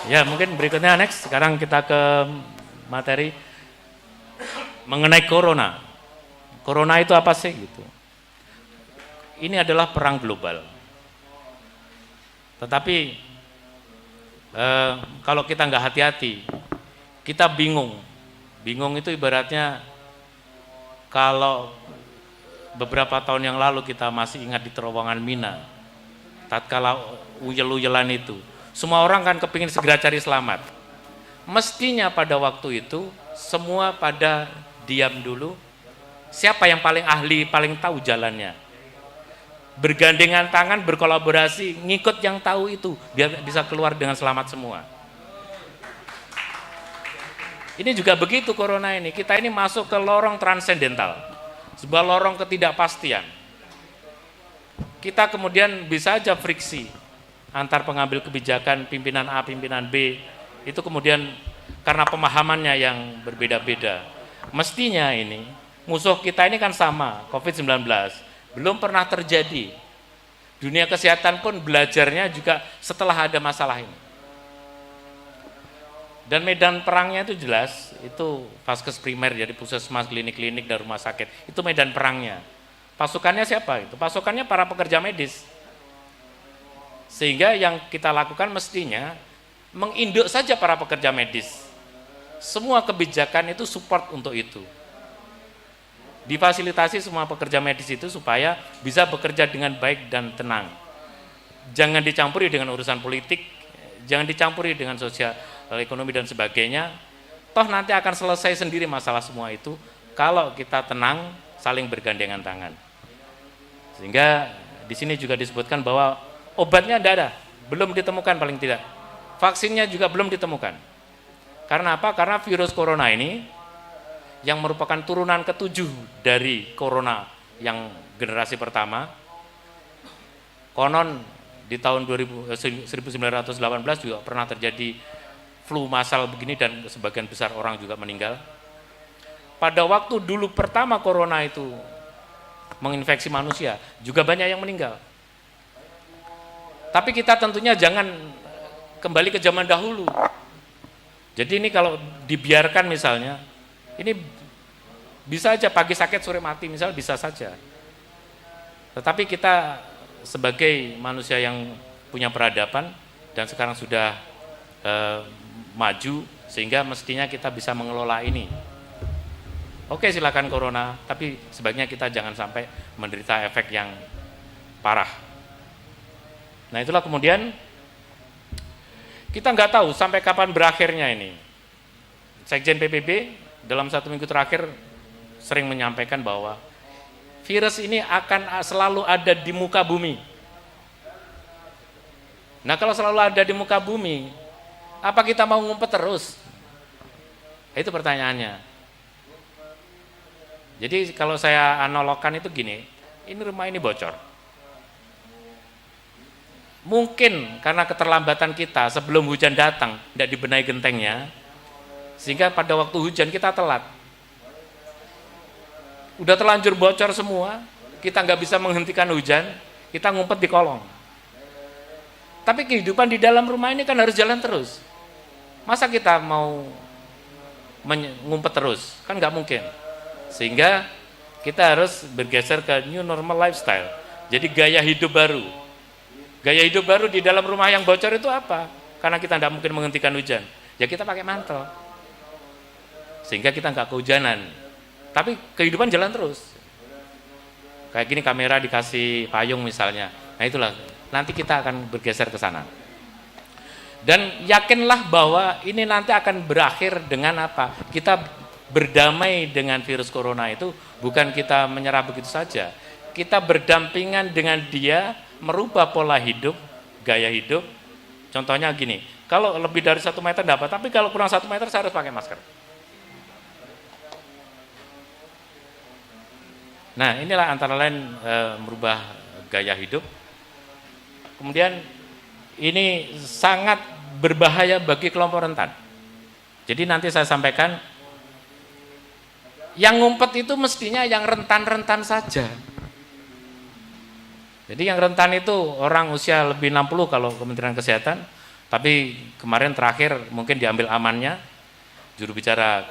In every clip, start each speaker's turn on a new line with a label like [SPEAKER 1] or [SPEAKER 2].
[SPEAKER 1] Ya, mungkin berikutnya next. Sekarang kita ke materi mengenai corona. Corona itu apa sih gitu? Ini adalah perang global. Tetapi kalau kita nggak hati-hati, kita bingung. Bingung itu ibaratnya kalau beberapa tahun yang lalu kita masih ingat di terowongan Mina, tatkala uyel-uyelan itu, semua orang kan kepingin segera cari selamat. Mestinya pada waktu itu semua pada diam dulu. Siapa yang paling ahli, paling tahu jalannya? Bergandengan tangan, berkolaborasi, ngikut yang tahu itu, biar bisa keluar dengan selamat semua. Ini juga begitu corona ini, kita ini masuk ke lorong transendental, sebuah lorong ketidakpastian. Kita kemudian bisa aja friksi antar pengambil kebijakan, pimpinan A, pimpinan B, itu kemudian karena pemahamannya yang berbeda-beda. Mestinya ini, musuh kita ini kan sama, COVID-19, belum pernah terjadi. Dunia kesehatan pun belajarnya juga setelah ada masalah ini. Dan medan perangnya itu jelas, itu vaskes primer, jadi puskesmas, klinik-klinik, dan rumah sakit, itu medan perangnya. Pasukannya siapa? Itu pasukannya para pekerja medis. Sehingga yang kita lakukan mestinya menginduk saja para pekerja medis. Semua kebijakan itu support untuk itu. Difasilitasi semua pekerja medis itu supaya bisa bekerja dengan baik dan tenang. Jangan dicampuri dengan urusan politik, jangan dicampuri dengan sosial, ekonomi dan sebagainya. Toh nanti akan selesai sendiri masalah semua itu kalau kita tenang, saling bergandengan tangan. Sehingga di sini juga disebutkan bahwa obatnya tidak ada, belum ditemukan paling tidak. Vaksinnya juga belum ditemukan. Karena apa? Karena virus corona ini yang merupakan turunan ketujuh dari corona yang generasi pertama, konon di tahun 1918 juga pernah terjadi flu massal begini dan sebagian besar orang juga meninggal. Pada waktu dulu pertama corona itu menginfeksi manusia, juga banyak yang meninggal. Tapi kita tentunya jangan kembali ke zaman dahulu. Jadi ini kalau dibiarkan misalnya, ini bisa aja pagi sakit sore mati, misal bisa saja. Tetapi kita sebagai manusia yang punya peradaban dan sekarang sudah maju, sehingga mestinya kita bisa mengelola ini. Oke, silakan corona, tapi sebaiknya kita jangan sampai menderita efek yang parah. Nah itulah kemudian kita nggak tahu sampai kapan berakhirnya ini. Sekjen PBB dalam 1 minggu terakhir sering menyampaikan bahwa virus ini akan selalu ada di muka bumi. Nah kalau selalu ada di muka bumi, apa kita mau ngumpet terus? Itu pertanyaannya. Jadi kalau saya analogkan itu gini, ini rumah ini bocor. Mungkin karena keterlambatan kita sebelum hujan datang, tidak dibenahi gentengnya, sehingga pada waktu hujan kita telat. Udah terlanjur bocor semua, kita nggak bisa menghentikan hujan, kita ngumpet di kolong. Tapi kehidupan di dalam rumah ini kan harus jalan terus. Masa kita mau ngumpet terus? Kan nggak mungkin. Sehingga kita harus bergeser ke new normal lifestyle. Jadi gaya hidup baru. Gaya hidup baru di dalam rumah yang bocor itu apa? Karena kita tidak mungkin menghentikan hujan. Ya kita pakai mantel. Sehingga kita nggak kehujanan. Tapi kehidupan jalan terus. Kayak gini kamera dikasih payung misalnya. Nah itulah, nanti kita akan bergeser ke sana. Dan yakinlah bahwa ini nanti akan berakhir dengan apa? Kita berdamai dengan virus corona itu bukan kita menyerah begitu saja. Kita berdampingan dengan dia, merubah pola hidup, gaya hidup. Contohnya gini, kalau lebih dari 1 meter dapat, tapi kalau kurang 1 meter saya harus pakai masker. Nah inilah antara lain merubah gaya hidup. Kemudian ini sangat berbahaya bagi kelompok rentan. Jadi nanti saya sampaikan, yang ngumpet itu mestinya yang rentan-rentan saja. Jadi yang rentan itu orang usia lebih 60 kalau Kementerian Kesehatan, Tapi kemarin terakhir mungkin diambil amannya, juru bicara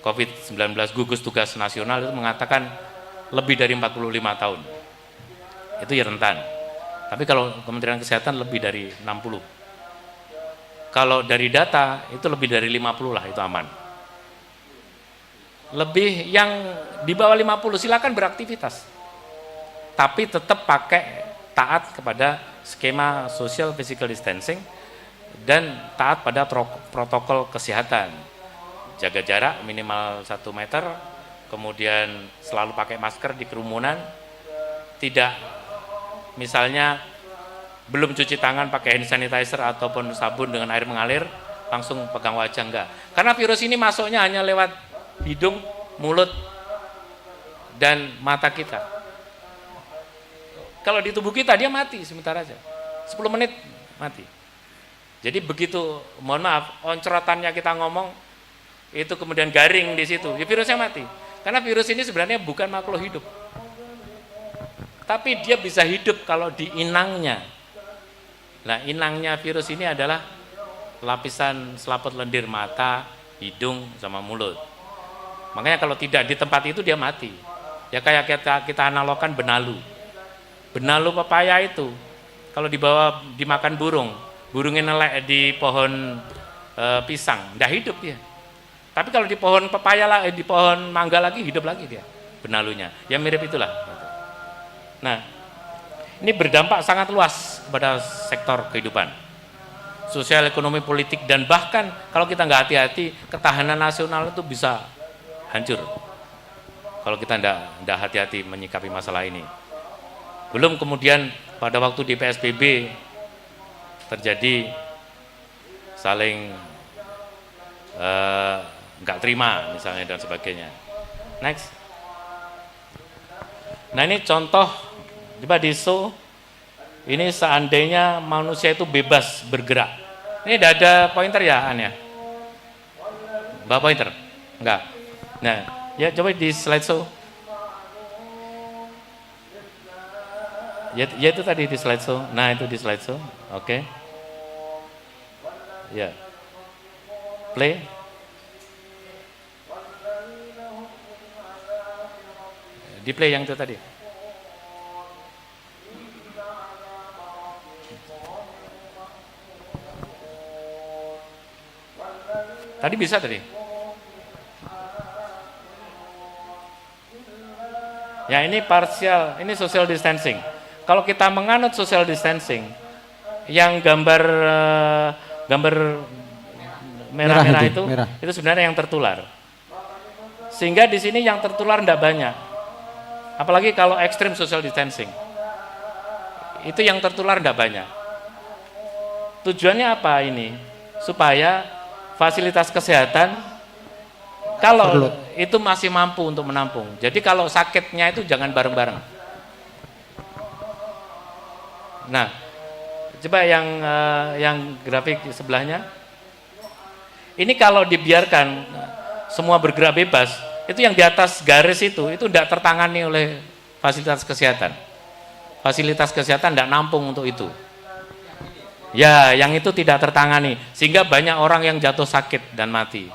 [SPEAKER 1] COVID-19 gugus tugas nasional itu mengatakan lebih dari 45 tahun. Itu ya rentan. Tapi kalau Kementerian Kesehatan lebih dari 60. Kalau dari data itu lebih dari 50 lah itu aman. Lebih yang di bawah 50 silakan beraktivitas. Tapi tetap pakai taat kepada skema social physical distancing dan taat pada protokol kesehatan. Jaga jarak minimal 1 meter, kemudian selalu pakai masker di kerumunan, tidak misalnya belum cuci tangan pakai hand sanitizer ataupun sabun dengan air mengalir, langsung pegang wajah, enggak. Karena virus ini masuknya hanya lewat hidung, mulut, dan mata kita. Kalau di tubuh kita dia mati sebentar aja, 10 menit mati. Jadi begitu, mohon maaf, oncrotannya kita ngomong itu kemudian garing di situ, ya virusnya mati. Karena virus ini sebenarnya bukan makhluk hidup, tapi dia bisa hidup kalau di inangnya. Nah, inangnya virus ini adalah lapisan selaput lendir mata, hidung, sama mulut. Makanya kalau tidak di tempat itu dia mati. Ya kayak kita analogkan benalu. Benalu pepaya itu kalau dibawa dimakan burung, burungnya nelek di pohon pisang, enggak hidup dia. Tapi kalau di pohon pepaya lah, di pohon mangga lagi hidup lagi dia benalunya. Ya mirip itulah. Nah, ini berdampak sangat luas kepada sektor kehidupan, sosial, ekonomi, politik, dan bahkan kalau kita nggak hati-hati ketahanan nasional itu bisa hancur kalau kita nggak hati-hati menyikapi masalah ini. Belum kemudian pada waktu di PSBB terjadi saling nggak terima misalnya dan sebagainya. Next. Nah ini contoh, coba di show, ini seandainya manusia itu bebas bergerak. Ini tidak ada pointer ya, An ya? Bawa pointer? Enggak. Nah, ya coba di slide show. Ya itu tadi di slide show. Nah itu di slide show. Oke. Ya. Play. Di play yang itu tadi. Tadi bisa tadi. Ya ini parsial, ini social distancing. Kalau kita menganut social distancing, yang gambar merah-merah itu sebenarnya yang tertular. Sehingga di sini yang tertular tidak banyak. Apalagi kalau ekstrim social distancing, itu yang tertular tidak banyak. Tujuannya apa ini? Supaya fasilitas kesehatan kalau itu masih mampu untuk menampung. Jadi kalau sakitnya itu jangan bareng-bareng. Nah, coba yang grafik sebelahnya. Ini kalau dibiarkan semua bergerak bebas, itu yang di atas garis itu tidak tertangani oleh fasilitas kesehatan. Fasilitas kesehatan tidak nampung untuk itu. Ya, yang itu tidak tertangani, sehingga banyak orang yang jatuh sakit dan mati.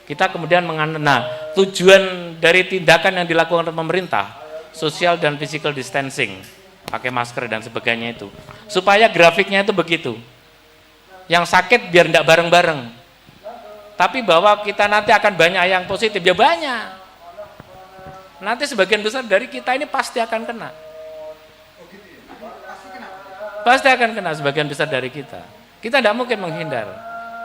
[SPEAKER 1] Kita kemudian tujuan dari tindakan yang dilakukan oleh pemerintah, social dan physical distancing, pakai masker dan sebagainya itu, supaya grafiknya itu begitu. Yang sakit biar tidak bareng-bareng. Tapi bahwa kita nanti akan banyak yang positif, ya banyak. Nanti sebagian besar dari kita ini pasti akan kena. Pasti akan kena sebagian besar dari kita. Kita tidak mungkin menghindar,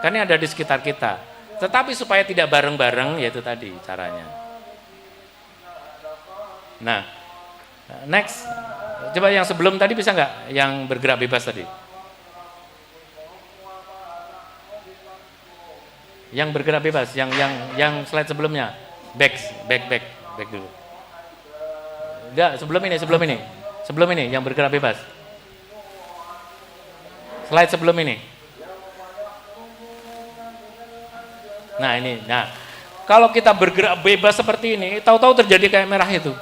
[SPEAKER 1] karena ada di sekitar kita. Tetapi supaya tidak bareng-bareng, yaitu tadi caranya. Nah, next. Coba yang sebelum tadi bisa nggak? Yang bergerak bebas tadi. Yang bergerak bebas, yang slide sebelumnya. Back dulu. Enggak, sebelum ini yang bergerak bebas. Slide sebelum ini. Nah ini, kalau kita bergerak bebas seperti ini, tahu-tahu terjadi kayak merah itu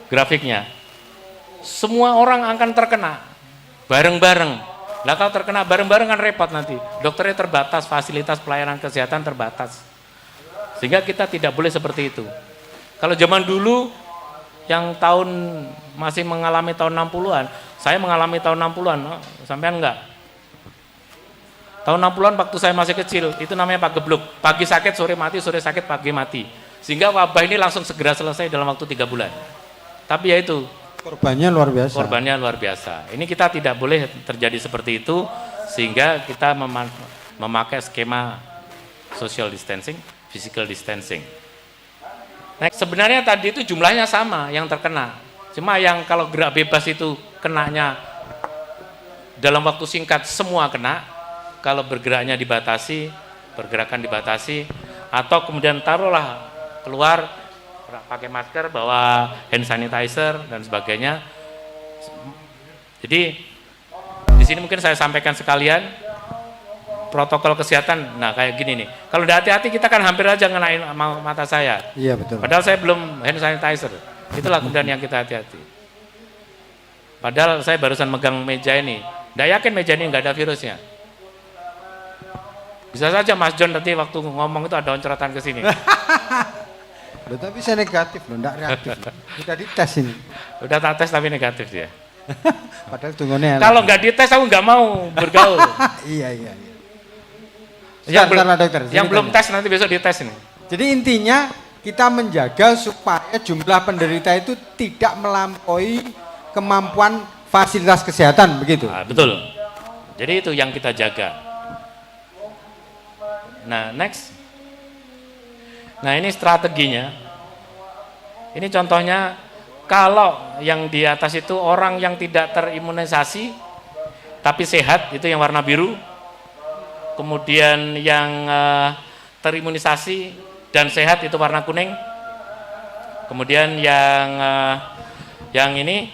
[SPEAKER 1] grafiknya. Semua orang akan terkena bareng-bareng. Lah kalau terkena bareng-bareng kan repot nanti. Dokternya terbatas, fasilitas pelayanan kesehatan terbatas. Sehingga kita tidak boleh seperti itu. Kalau zaman dulu yang masih mengalami tahun 60-an, saya mengalami tahun 60-an, sampean enggak? Tahun 60-an waktu saya masih kecil, itu namanya Pak Gebluk. Pagi sakit, sore mati, sore sakit, pagi mati. Sehingga wabah ini langsung segera selesai dalam waktu 3 bulan. Tapi ya itu,
[SPEAKER 2] korbannya luar biasa.
[SPEAKER 1] Korbannya luar biasa. Ini kita tidak boleh terjadi seperti itu, sehingga kita memakai skema social distancing, physical distancing. Nah, sebenarnya tadi itu jumlahnya sama yang terkena. Cuma yang kalau gerak bebas itu kenanya dalam waktu singkat semua kena. Kalau bergeraknya dibatasi, pergerakan dibatasi, atau kemudian taruhlah keluar pakai masker, bawa hand sanitizer dan sebagainya. Jadi di sini mungkin saya sampaikan sekalian protokol kesehatan. Nah kayak gini nih, kalau udah hati-hati kita kan hampir aja ngenain mata saya.
[SPEAKER 2] Iya betul.
[SPEAKER 1] Padahal saya belum hand sanitizer. Itulah kemudian yang kita hati-hati. Padahal saya barusan megang meja ini, nggak yakin meja ini nggak ada virusnya. Bisa saja Mas John nanti waktu ngomong itu ada oncorotan ke sini.
[SPEAKER 2] Loh, tapi saya negatif loh, enggak reaktif. Sudah dites ini.
[SPEAKER 1] Udah tak tes tapi negatif dia.
[SPEAKER 2] Padahal tunggunya.
[SPEAKER 1] Kalau nggak dites aku nggak mau bergaul.
[SPEAKER 2] Iya.
[SPEAKER 1] Yang belum tes nanti besok dites ini.
[SPEAKER 2] Jadi intinya kita menjaga supaya jumlah penderita itu tidak melampaui kemampuan fasilitas kesehatan, begitu.
[SPEAKER 1] Nah, betul. Jadi itu yang kita jaga. Nah, next. Nah, ini strateginya. Ini contohnya, kalau yang di atas itu orang yang tidak terimunisasi tapi sehat, itu yang warna biru. Kemudian yang terimunisasi dan sehat itu warna kuning. Kemudian yang ini,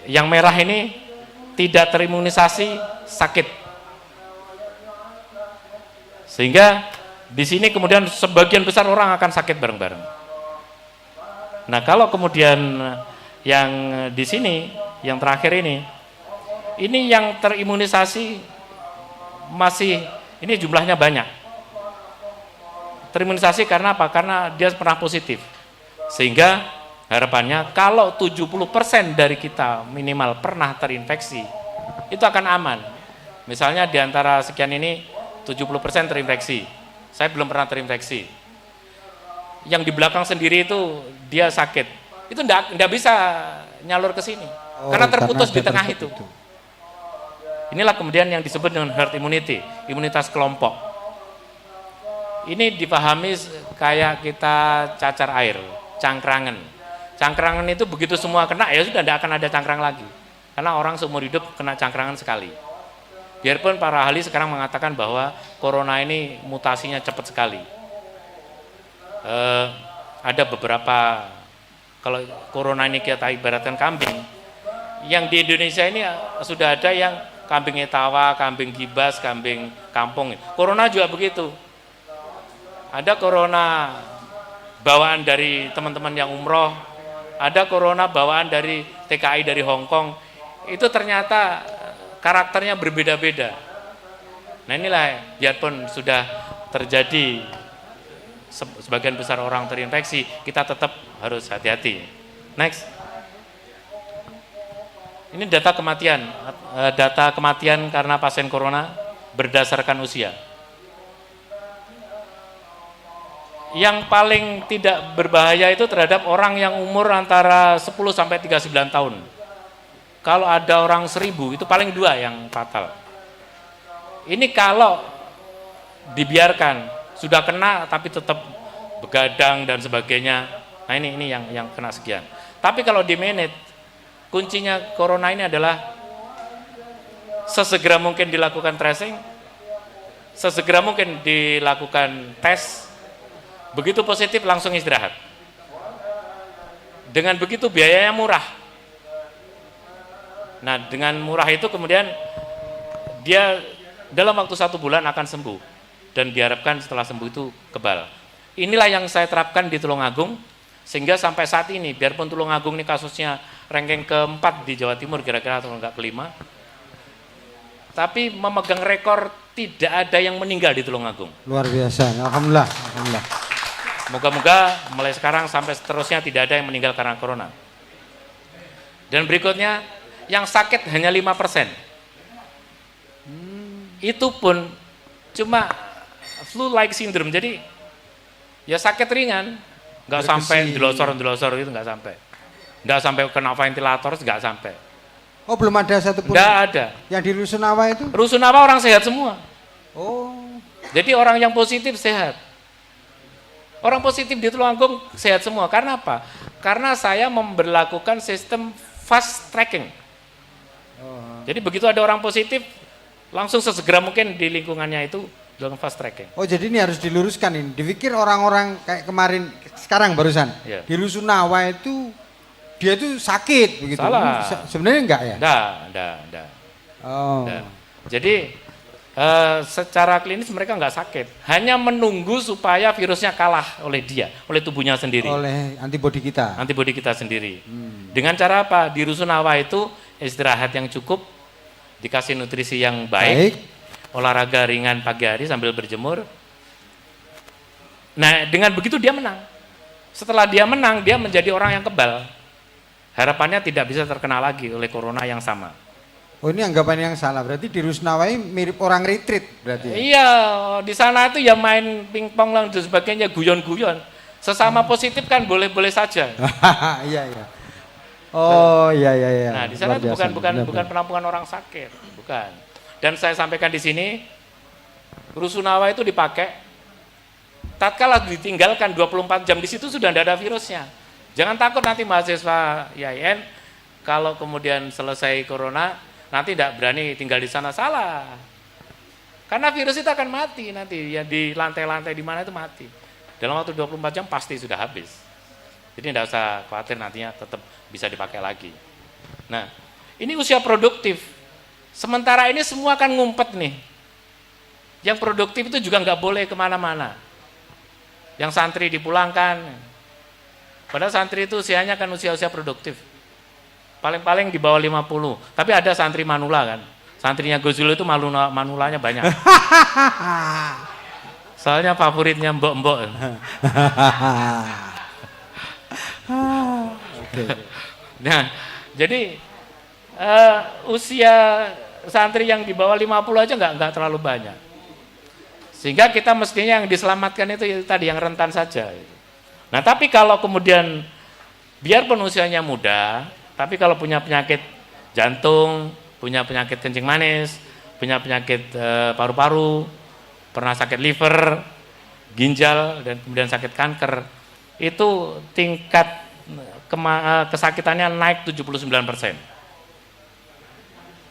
[SPEAKER 1] yang merah ini tidak terimunisasi, sakit. Sehingga di sini kemudian sebagian besar orang akan sakit bareng-bareng. Nah, kalau kemudian yang di sini, yang terakhir ini yang terimunisasi masih, ini jumlahnya banyak. Terimunisasi karena apa? Karena dia pernah positif. Sehingga harapannya kalau 70% dari kita minimal pernah terinfeksi, itu akan aman. Misalnya di antara sekian ini 70% terinfeksi. Saya belum pernah terinfeksi. Yang di belakang sendiri itu dia sakit. Itu enggak bisa nyalur ke sini. Karena terputus di tengah itu. Inilah kemudian yang disebut dengan herd immunity, imunitas kelompok. Ini dipahami kayak kita cacar air, cangkrangan. Cangkrangan itu begitu semua kena, ya sudah tidak akan ada cangkrang lagi. Karena orang seumur hidup kena cangkrangan sekali. Biarpun para ahli sekarang mengatakan bahwa corona ini mutasinya cepat sekali. Ada beberapa, kalau corona ini kita ibaratkan kambing, yang di Indonesia ini sudah ada yang kambing etawa, kambing gibas, kambing kampung. Corona juga begitu. Ada corona bawaan dari teman-teman yang umroh, ada corona bawaan dari TKI dari Hong Kong. Itu ternyata karakternya berbeda-beda. Nah inilah, biarpun sudah terjadi sebagian besar orang terinfeksi, kita tetap harus hati-hati. Next. Ini data kematian karena pasien corona berdasarkan usia. Yang paling tidak berbahaya itu terhadap orang yang umur antara 10 sampai 39 tahun. Kalau ada orang 1000 itu paling 2 yang fatal. Ini kalau dibiarkan, sudah kena tapi tetap begadang dan sebagainya. Nah ini yang kena sekian. Tapi kalau di manage, kuncinya corona ini adalah sesegera mungkin dilakukan tracing, sesegera mungkin dilakukan tes, begitu positif langsung istirahat. Dengan begitu biayanya murah. Nah dengan murah itu kemudian dia dalam waktu 1 bulan akan sembuh dan diharapkan setelah sembuh itu kebal. Inilah yang saya terapkan di Tulungagung sehingga sampai saat ini biarpun Tulungagung ini kasusnya ranking ke-4 di Jawa Timur kira-kira atau enggak ke-5, tapi memegang rekor tidak ada yang meninggal di Tulungagung.
[SPEAKER 2] Luar biasa. Alhamdulillah. Alhamdulillah.
[SPEAKER 1] Moga-moga mulai sekarang sampai seterusnya tidak ada yang meninggal karena corona. Dan berikutnya, yang sakit hanya 5%. Itu pun cuma flu-like syndrome, jadi ya sakit ringan, nggak sampai delosor itu nggak sampai kena ventilator, nggak sampai.
[SPEAKER 2] Oh, belum ada satupun.
[SPEAKER 1] Nggak ada.
[SPEAKER 2] Yang di Rusunawa itu?
[SPEAKER 1] Rusunawa orang sehat semua.
[SPEAKER 2] Oh.
[SPEAKER 1] Jadi orang yang positif sehat. Orang positif di Tulungagung sehat semua. Karena apa? Karena saya memberlakukan sistem fast tracking. Jadi begitu ada orang positif, langsung sesegera mungkin di lingkungannya itu dilakukan fast tracking.
[SPEAKER 2] Oh, jadi ini harus diluruskan ini. Dipikir orang-orang kayak kemarin, sekarang barusan, di Rusunawa itu dia itu sakit begitu.
[SPEAKER 1] Salah.
[SPEAKER 2] Sebenarnya enggak ya?
[SPEAKER 1] Enggak.
[SPEAKER 2] Oh.
[SPEAKER 1] Enggak. Jadi secara klinis mereka nggak sakit, hanya menunggu supaya virusnya kalah oleh dia, oleh tubuhnya sendiri.
[SPEAKER 2] Oleh antibodi kita.
[SPEAKER 1] Antibodi kita sendiri. Dengan cara apa? Di Rusunawa itu istirahat yang cukup, dikasih nutrisi yang baik, olahraga ringan pagi hari sambil berjemur. Nah, dengan begitu dia menang. Setelah dia menang, dia menjadi orang yang kebal. Harapannya tidak bisa terkena lagi oleh corona yang sama.
[SPEAKER 2] Oh, ini anggapan yang salah. Berarti di Rusunawa ini mirip orang retreat berarti. Ya?
[SPEAKER 1] Iya, di sana itu ya main pingpong dan sebagainya, guyon-guyon. Sesama positif kan boleh-boleh saja.
[SPEAKER 2] Iya. Oh, iya.
[SPEAKER 1] Nah, di sana itu bukan penampungan orang sakit, bukan. Dan saya sampaikan di sini, Rusunawa itu dipakai tatkala ditinggalkan 24 jam di situ sudah tidak ada virusnya. Jangan takut nanti mahasiswa IAIN kalau kemudian selesai corona nanti tidak berani tinggal di sana, salah. Karena virus itu akan mati nanti, ya di lantai-lantai di mana itu mati. Dalam waktu 24 jam pasti sudah habis. Jadi tidak usah khawatir, nantinya tetap bisa dipakai lagi. Nah, ini usia produktif. Sementara ini semua akan ngumpet nih. Yang produktif itu juga nggak boleh kemana-mana. Yang santri dipulangkan. Padahal santri itu usianya kan usia-usia produktif. Paling-paling di bawah 50. Tapi ada santri manula kan. Santrinya Gus Zul itu manulanya banyak. Soalnya favoritnya mbok-mbok. Nah, jadi usia santri yang di bawah 50 aja nggak terlalu banyak. Sehingga kita mestinya yang diselamatkan itu tadi yang rentan saja. Nah, tapi kalau kemudian biarpun usianya muda, tapi kalau punya penyakit jantung, punya penyakit kencing manis, punya penyakit paru-paru, pernah sakit liver, ginjal, dan kemudian sakit kanker, itu tingkat kesakitannya naik 79%.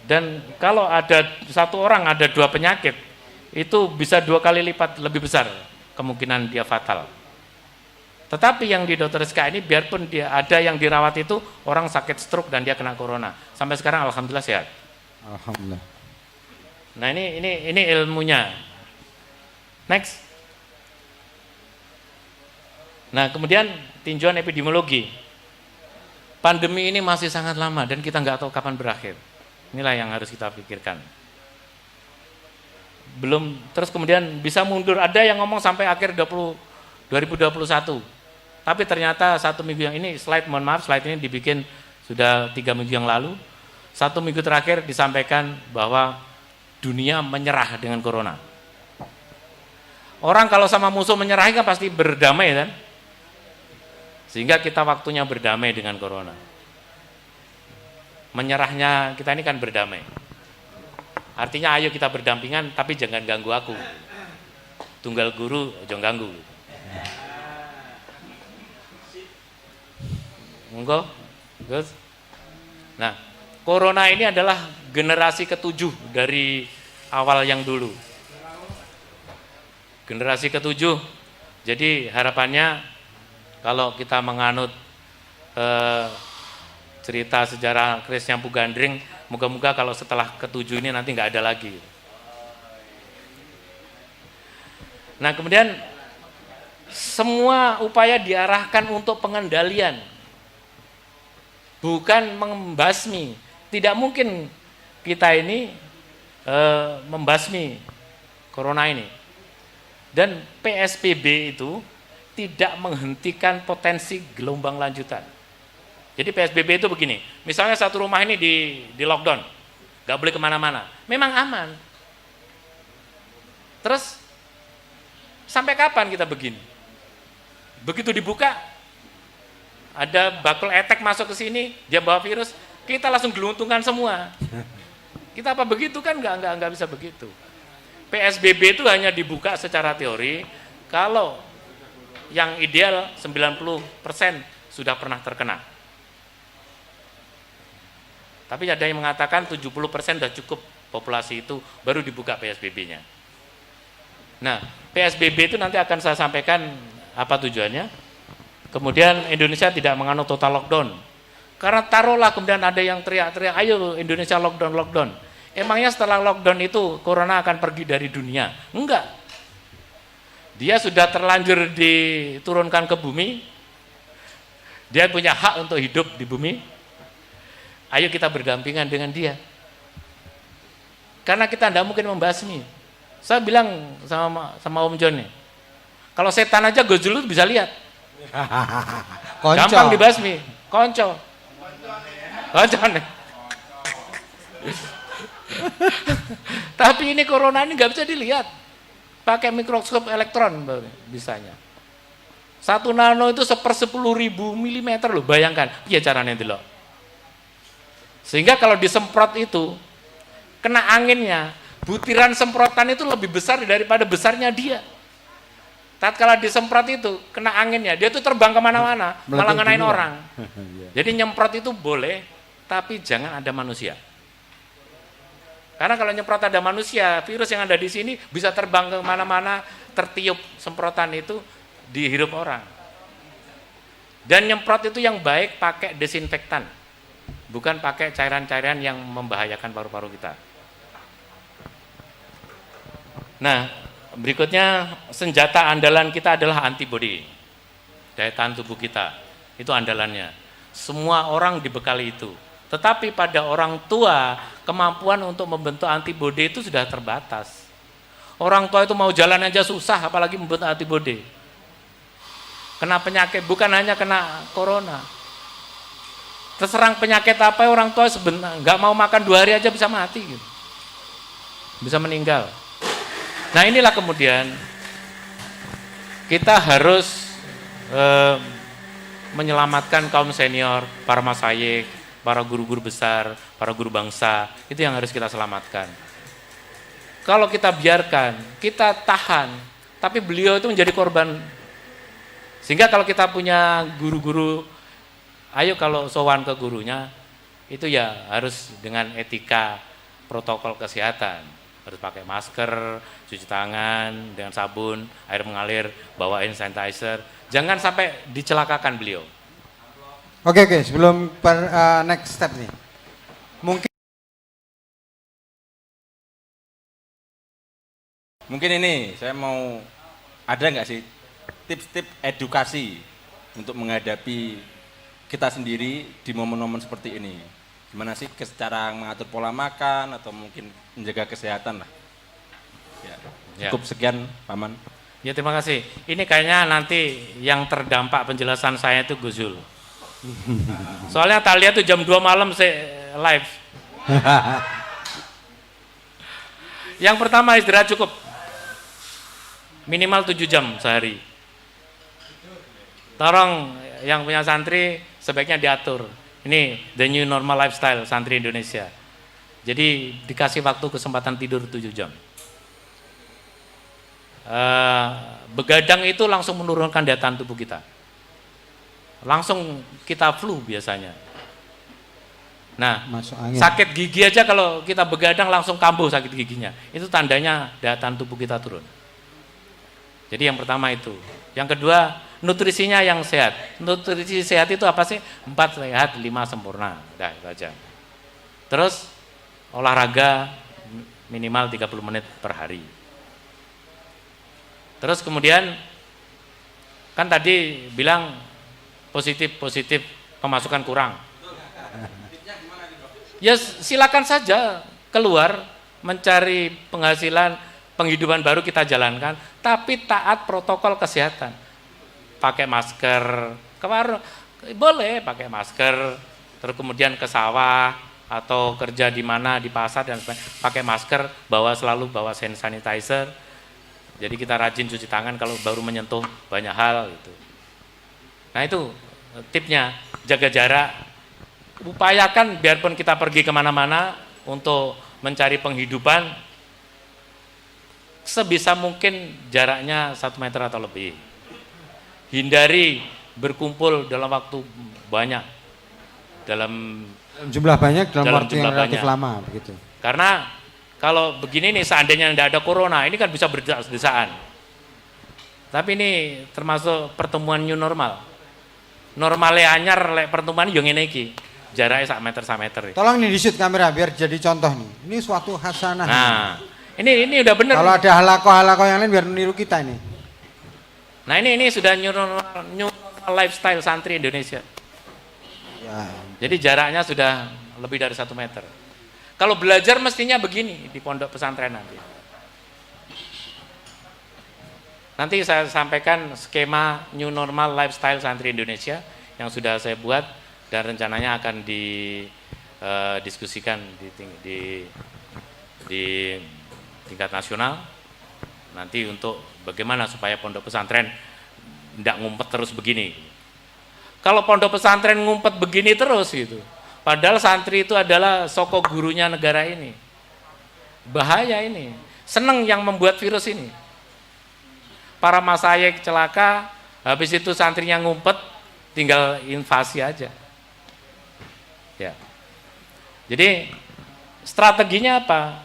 [SPEAKER 1] Dan kalau ada satu orang ada 2 penyakit, itu bisa 2 kali lipat lebih besar kemungkinan dia fatal. Tetapi yang di Dr. SK ini biarpun dia ada yang dirawat itu orang sakit stroke dan dia kena corona. Sampai sekarang alhamdulillah sehat.
[SPEAKER 2] Alhamdulillah.
[SPEAKER 1] Nah, ini ilmunya. Next. Nah, kemudian tinjauan epidemiologi. Pandemi ini masih sangat lama dan kita nggak tahu kapan berakhir. Inilah yang harus kita pikirkan. Belum, terus kemudian bisa mundur. Ada yang ngomong sampai akhir 2021. Tapi ternyata 1 minggu yang ini, mohon maaf, slide ini dibikin sudah 3 minggu yang lalu. 1 minggu terakhir disampaikan bahwa dunia menyerah dengan corona. Orang kalau sama musuh menyerah kan pasti berdamai kan? Sehingga kita waktunya berdamai dengan corona. Menyerahnya kita ini kan berdamai. Artinya ayo kita berdampingan tapi jangan ganggu aku. Tunggal guru, jangan ganggu. Monggo, Gus. Nah, corona ini adalah generasi ke-7 dari awal yang dulu. Generasi ke-7. Jadi harapannya kalau kita menganut cerita sejarah Kris Nyampu Gandring, moga-moga kalau setelah ke-7 ini nanti nggak ada lagi. Nah, kemudian semua upaya diarahkan untuk pengendalian, bukan membasmi. Tidak mungkin kita ini membasmi corona ini. Dan PSBB itu tidak menghentikan potensi gelombang lanjutan. Jadi PSBB itu begini, misalnya satu rumah ini di lockdown, nggak boleh kemana-mana, memang aman. Terus sampai kapan kita begini? Begitu dibuka, ada bakul etek masuk ke sini, dia bawa virus, kita langsung geluntungan semua. Kita apa begitu kan? Nggak bisa begitu. PSBB itu hanya dibuka secara teori kalau yang ideal 90% sudah pernah terkena. Tapi ada yang mengatakan 70% sudah cukup populasi itu, baru dibuka PSBB-nya. Nah, PSBB itu nanti akan saya sampaikan apa tujuannya. Kemudian Indonesia tidak menganut total lockdown. Karena taruhlah kemudian ada yang teriak-teriak, ayo Indonesia lockdown. Emangnya setelah lockdown itu corona akan pergi dari dunia? Enggak. Dia sudah terlanjur diturunkan ke bumi. Dia punya hak untuk hidup di bumi. Ayo kita berdampingan dengan dia. Karena kita tidak mungkin membasmi. Saya bilang sama Om John nih, kalau setan aja Gus Dur bisa lihat. Gampang dibasmi. Konco nih. Tapi ini corona ini nggak bisa dilihat. Pakai mikroskop elektron bisanya. 1 nano itu 1/10.000 milimeter loh, bayangkan. Iya caranya itu loh. Sehingga kalau disemprot itu, kena anginnya, butiran semprotan itu lebih besar daripada besarnya dia. Tatkala disemprot itu, kena anginnya, dia tuh terbang kemana-mana, malah ngenain orang. Jadi nyemprot itu boleh, tapi jangan ada manusia. Karena kalau nyemprot ada manusia, virus yang ada di sini bisa terbang ke mana-mana, tertiup semprotan itu dihirup orang. Dan nyemprot itu yang baik pakai desinfektan, bukan pakai cairan-cairan yang membahayakan paru-paru kita. Nah, berikutnya senjata andalan kita adalah antibodi, daya tahan tubuh kita, itu andalannya. Semua orang dibekali itu. Tetapi pada orang tua, kemampuan untuk membentuk antibodi itu sudah terbatas. Orang tua itu mau jalan aja susah, apalagi membentuk antibodi. Kena penyakit, bukan hanya kena corona. Terserang penyakit apa, orang tua sebenarnya nggak mau makan 2 hari aja bisa mati, gitu. Bisa meninggal. Nah inilah kemudian kita harus menyelamatkan kaum senior, para masyayikh, para guru-guru besar, para guru bangsa, itu yang harus kita selamatkan. Kalau kita biarkan, kita tahan, tapi beliau itu menjadi korban. Sehingga kalau kita punya guru-guru, ayo kalau sowan ke gurunya, itu ya harus dengan etika protokol kesehatan. Harus pakai masker, cuci tangan dengan sabun, air mengalir, bawain sanitizer. Jangan sampai dicelakakan beliau.
[SPEAKER 2] Oke, sebelum next step nih.
[SPEAKER 3] Mungkin ini saya mau, ada nggak sih tips-tips edukasi untuk menghadapi kita sendiri di momen-momen seperti ini? Gimana sih cara mengatur pola makan atau mungkin menjaga kesehatan lah? Ya, cukup sekian, Paman.
[SPEAKER 1] Ya terima kasih. Ini kayaknya nanti yang terdampak penjelasan saya itu Gus Zul. Soalnya Talia tuh jam 2 malam saya live. Yang pertama istirahat cukup. Minimal 7 jam sehari. Tolong yang punya santri sebaiknya diatur. Ini the new normal lifestyle santri Indonesia. Jadi dikasih waktu kesempatan tidur 7 jam. Begadang itu langsung menurunkan daya tahan tubuh kita. Langsung kita flu biasanya. Nah, sakit gigi aja kalau kita begadang langsung kambuh sakit giginya. Itu tandanya daya tahan tubuh kita turun. Jadi yang pertama itu. Yang kedua, nutrisinya yang sehat. Nutrisi sehat itu apa sih? 4 sehat, 5 sempurna. Udah itu aja. Terus olahraga minimal 30 menit per hari. Terus kemudian kan tadi bilang positif pemasukan kurang. Ya silakan saja keluar mencari penghasilan, penghidupan baru kita jalankan, tapi taat protokol kesehatan. Pakai masker, ke warung boleh pakai masker, terus kemudian ke sawah atau kerja di mana di pasar dan sebagainya, pakai masker, selalu bawa hand sanitizer. Jadi kita rajin cuci tangan kalau baru menyentuh banyak hal gitu. Nah itu tipnya, jaga jarak. Upayakan biarpun kita pergi kemana-mana untuk mencari penghidupan, sebisa mungkin jaraknya 1 meter atau lebih. Hindari berkumpul dalam waktu banyak, dalam
[SPEAKER 2] jumlah banyak dalam waktu yang relatif
[SPEAKER 1] banyak.
[SPEAKER 2] lama begitu.
[SPEAKER 1] Karena kalau begini nih, seandainya tidak ada corona, ini kan bisa berdesak-desaan. Tapi ini termasuk pertemuan new normal. Normalnya anyar lek pertemuan yo ngene iki. Jaraknya 1 meter.
[SPEAKER 2] Tolong nih di-shoot kamera biar jadi contoh nih. Ini suatu hasanah.
[SPEAKER 1] Nah, ini udah bener.
[SPEAKER 2] Kalau ada halako-halako yang lain biar meniru kita ini.
[SPEAKER 1] Nah ini sudah new normal lifestyle santri Indonesia.
[SPEAKER 2] Ya.
[SPEAKER 1] Jadi jaraknya sudah lebih dari 1 meter. Kalau belajar mestinya begini di pondok pesantren nanti. Nanti saya sampaikan skema new normal lifestyle santri Indonesia yang sudah saya buat dan rencananya akan didiskusikan di tingkat nasional nanti untuk bagaimana supaya pondok pesantren tidak ngumpet terus begini. Kalau pondok pesantren ngumpet begini terus gitu, padahal santri itu adalah soko gurunya negara ini. Bahaya ini. Seneng yang membuat virus ini. Para masayek celaka, habis itu santrinya ngumpet, tinggal invasi aja. Ya. Jadi strateginya apa?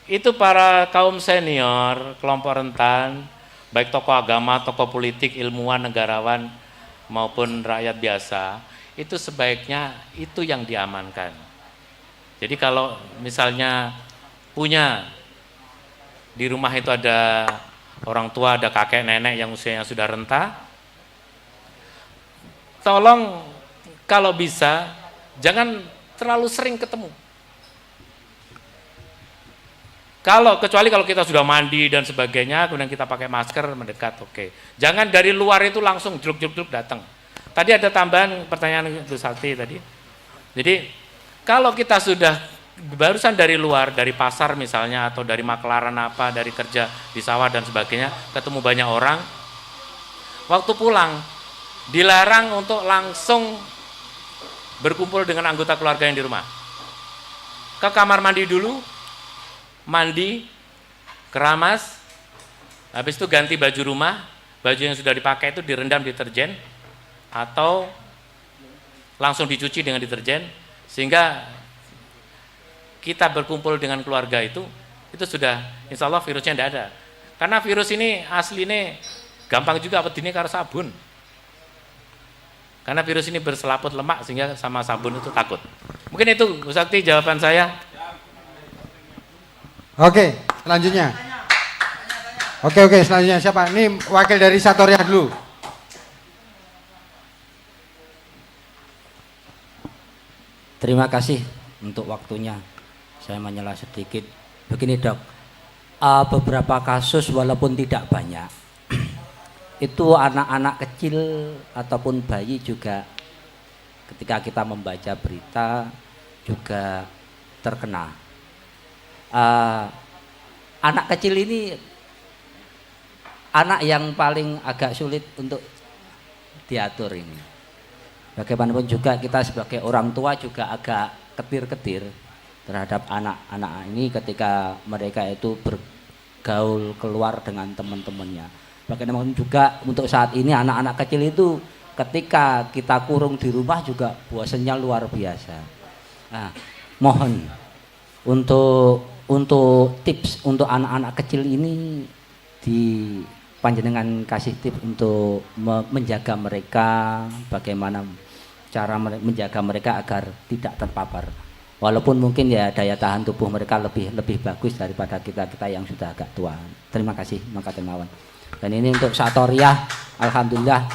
[SPEAKER 1] Itu para kaum senior, kelompok rentan, baik tokoh agama, tokoh politik, ilmuwan, negarawan, maupun rakyat biasa, itu sebaiknya itu yang diamankan. Jadi kalau misalnya punya di rumah itu ada orang tua, ada kakek, nenek yang usianya sudah renta, tolong kalau bisa jangan terlalu sering ketemu. Kecuali kalau kita sudah mandi dan sebagainya, kemudian kita pakai masker mendekat, oke. Jangan dari luar itu langsung jeluk-jeluk datang. Tadi ada tambahan pertanyaan Bu Sakti tadi. Jadi kalau kita sudah barusan dari luar, dari pasar misalnya, atau dari maklaran apa, dari kerja di sawah dan sebagainya, ketemu banyak orang, waktu pulang dilarang untuk langsung berkumpul dengan anggota keluarga yang di rumah. Ke kamar mandi dulu, mandi, keramas, habis itu ganti baju rumah, baju yang sudah dipakai itu direndam deterjen atau langsung dicuci dengan deterjen, sehingga kita berkumpul dengan keluarga itu sudah insya Allah virusnya tidak ada. Karena virus ini aslinya gampang juga pedine karo sabun. Karena virus ini berselaput lemak sehingga sama sabun itu takut. Mungkin itu Bu Sakti jawaban saya.
[SPEAKER 2] Oke, selanjutnya. Oke, selanjutnya siapa? Ini wakil dari Satoriah dulu.
[SPEAKER 4] Terima kasih untuk waktunya. Saya menyela sedikit. Begini Dok, beberapa kasus walaupun tidak banyak, itu anak-anak kecil ataupun bayi juga ketika kita membaca berita juga terkena. Anak kecil ini anak yang paling agak sulit untuk diatur ini. Bagaimanapun juga kita sebagai orang tua juga agak ketir-ketir terhadap anak-anak ini ketika mereka itu bergaul keluar dengan teman-temannya. Bagaimanapun juga untuk saat ini anak-anak kecil itu ketika kita kurung di rumah juga bosannya luar biasa. Nah, mohon untuk tips untuk anak-anak kecil ini di panjenengan kasih tips untuk menjaga mereka, bagaimana cara menjaga mereka agar tidak terpapar. Walaupun mungkin ya daya tahan tubuh mereka lebih bagus daripada kita yang sudah agak tua. Terima kasih, Mangkaten Mawon. Dan ini untuk Satoriah, alhamdulillah.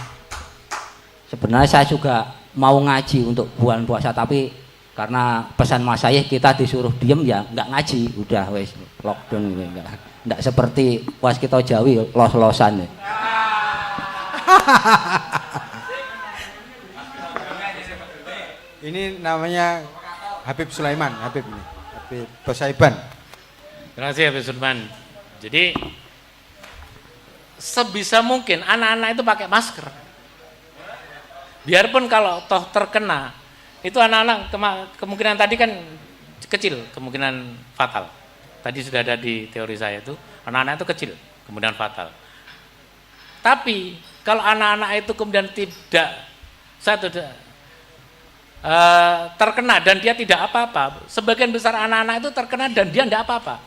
[SPEAKER 4] Sebenarnya saya juga mau ngaji untuk bulan puasa, tapi Karena pesan Mas Syahih kita disuruh diem ya nggak ngaji, udah wes lockdown gitu, nggak seperti pas kita Jawi los-losan ya.
[SPEAKER 2] Ini namanya Habib Sulaiman, Habib Bosaiban.
[SPEAKER 1] Terima kasih Habib Sulaiman. Jadi sebisa mungkin anak-anak itu pakai masker. Biarpun kalau toh terkena, itu anak-anak kemungkinan tadi kan kecil, kemungkinan fatal. Tadi sudah ada di teori saya itu, anak-anak itu kecil, kemungkinan fatal. Tapi kalau anak-anak itu kemudian terkena dan dia tidak apa-apa, sebagian besar anak-anak itu terkena dan dia tidak apa-apa.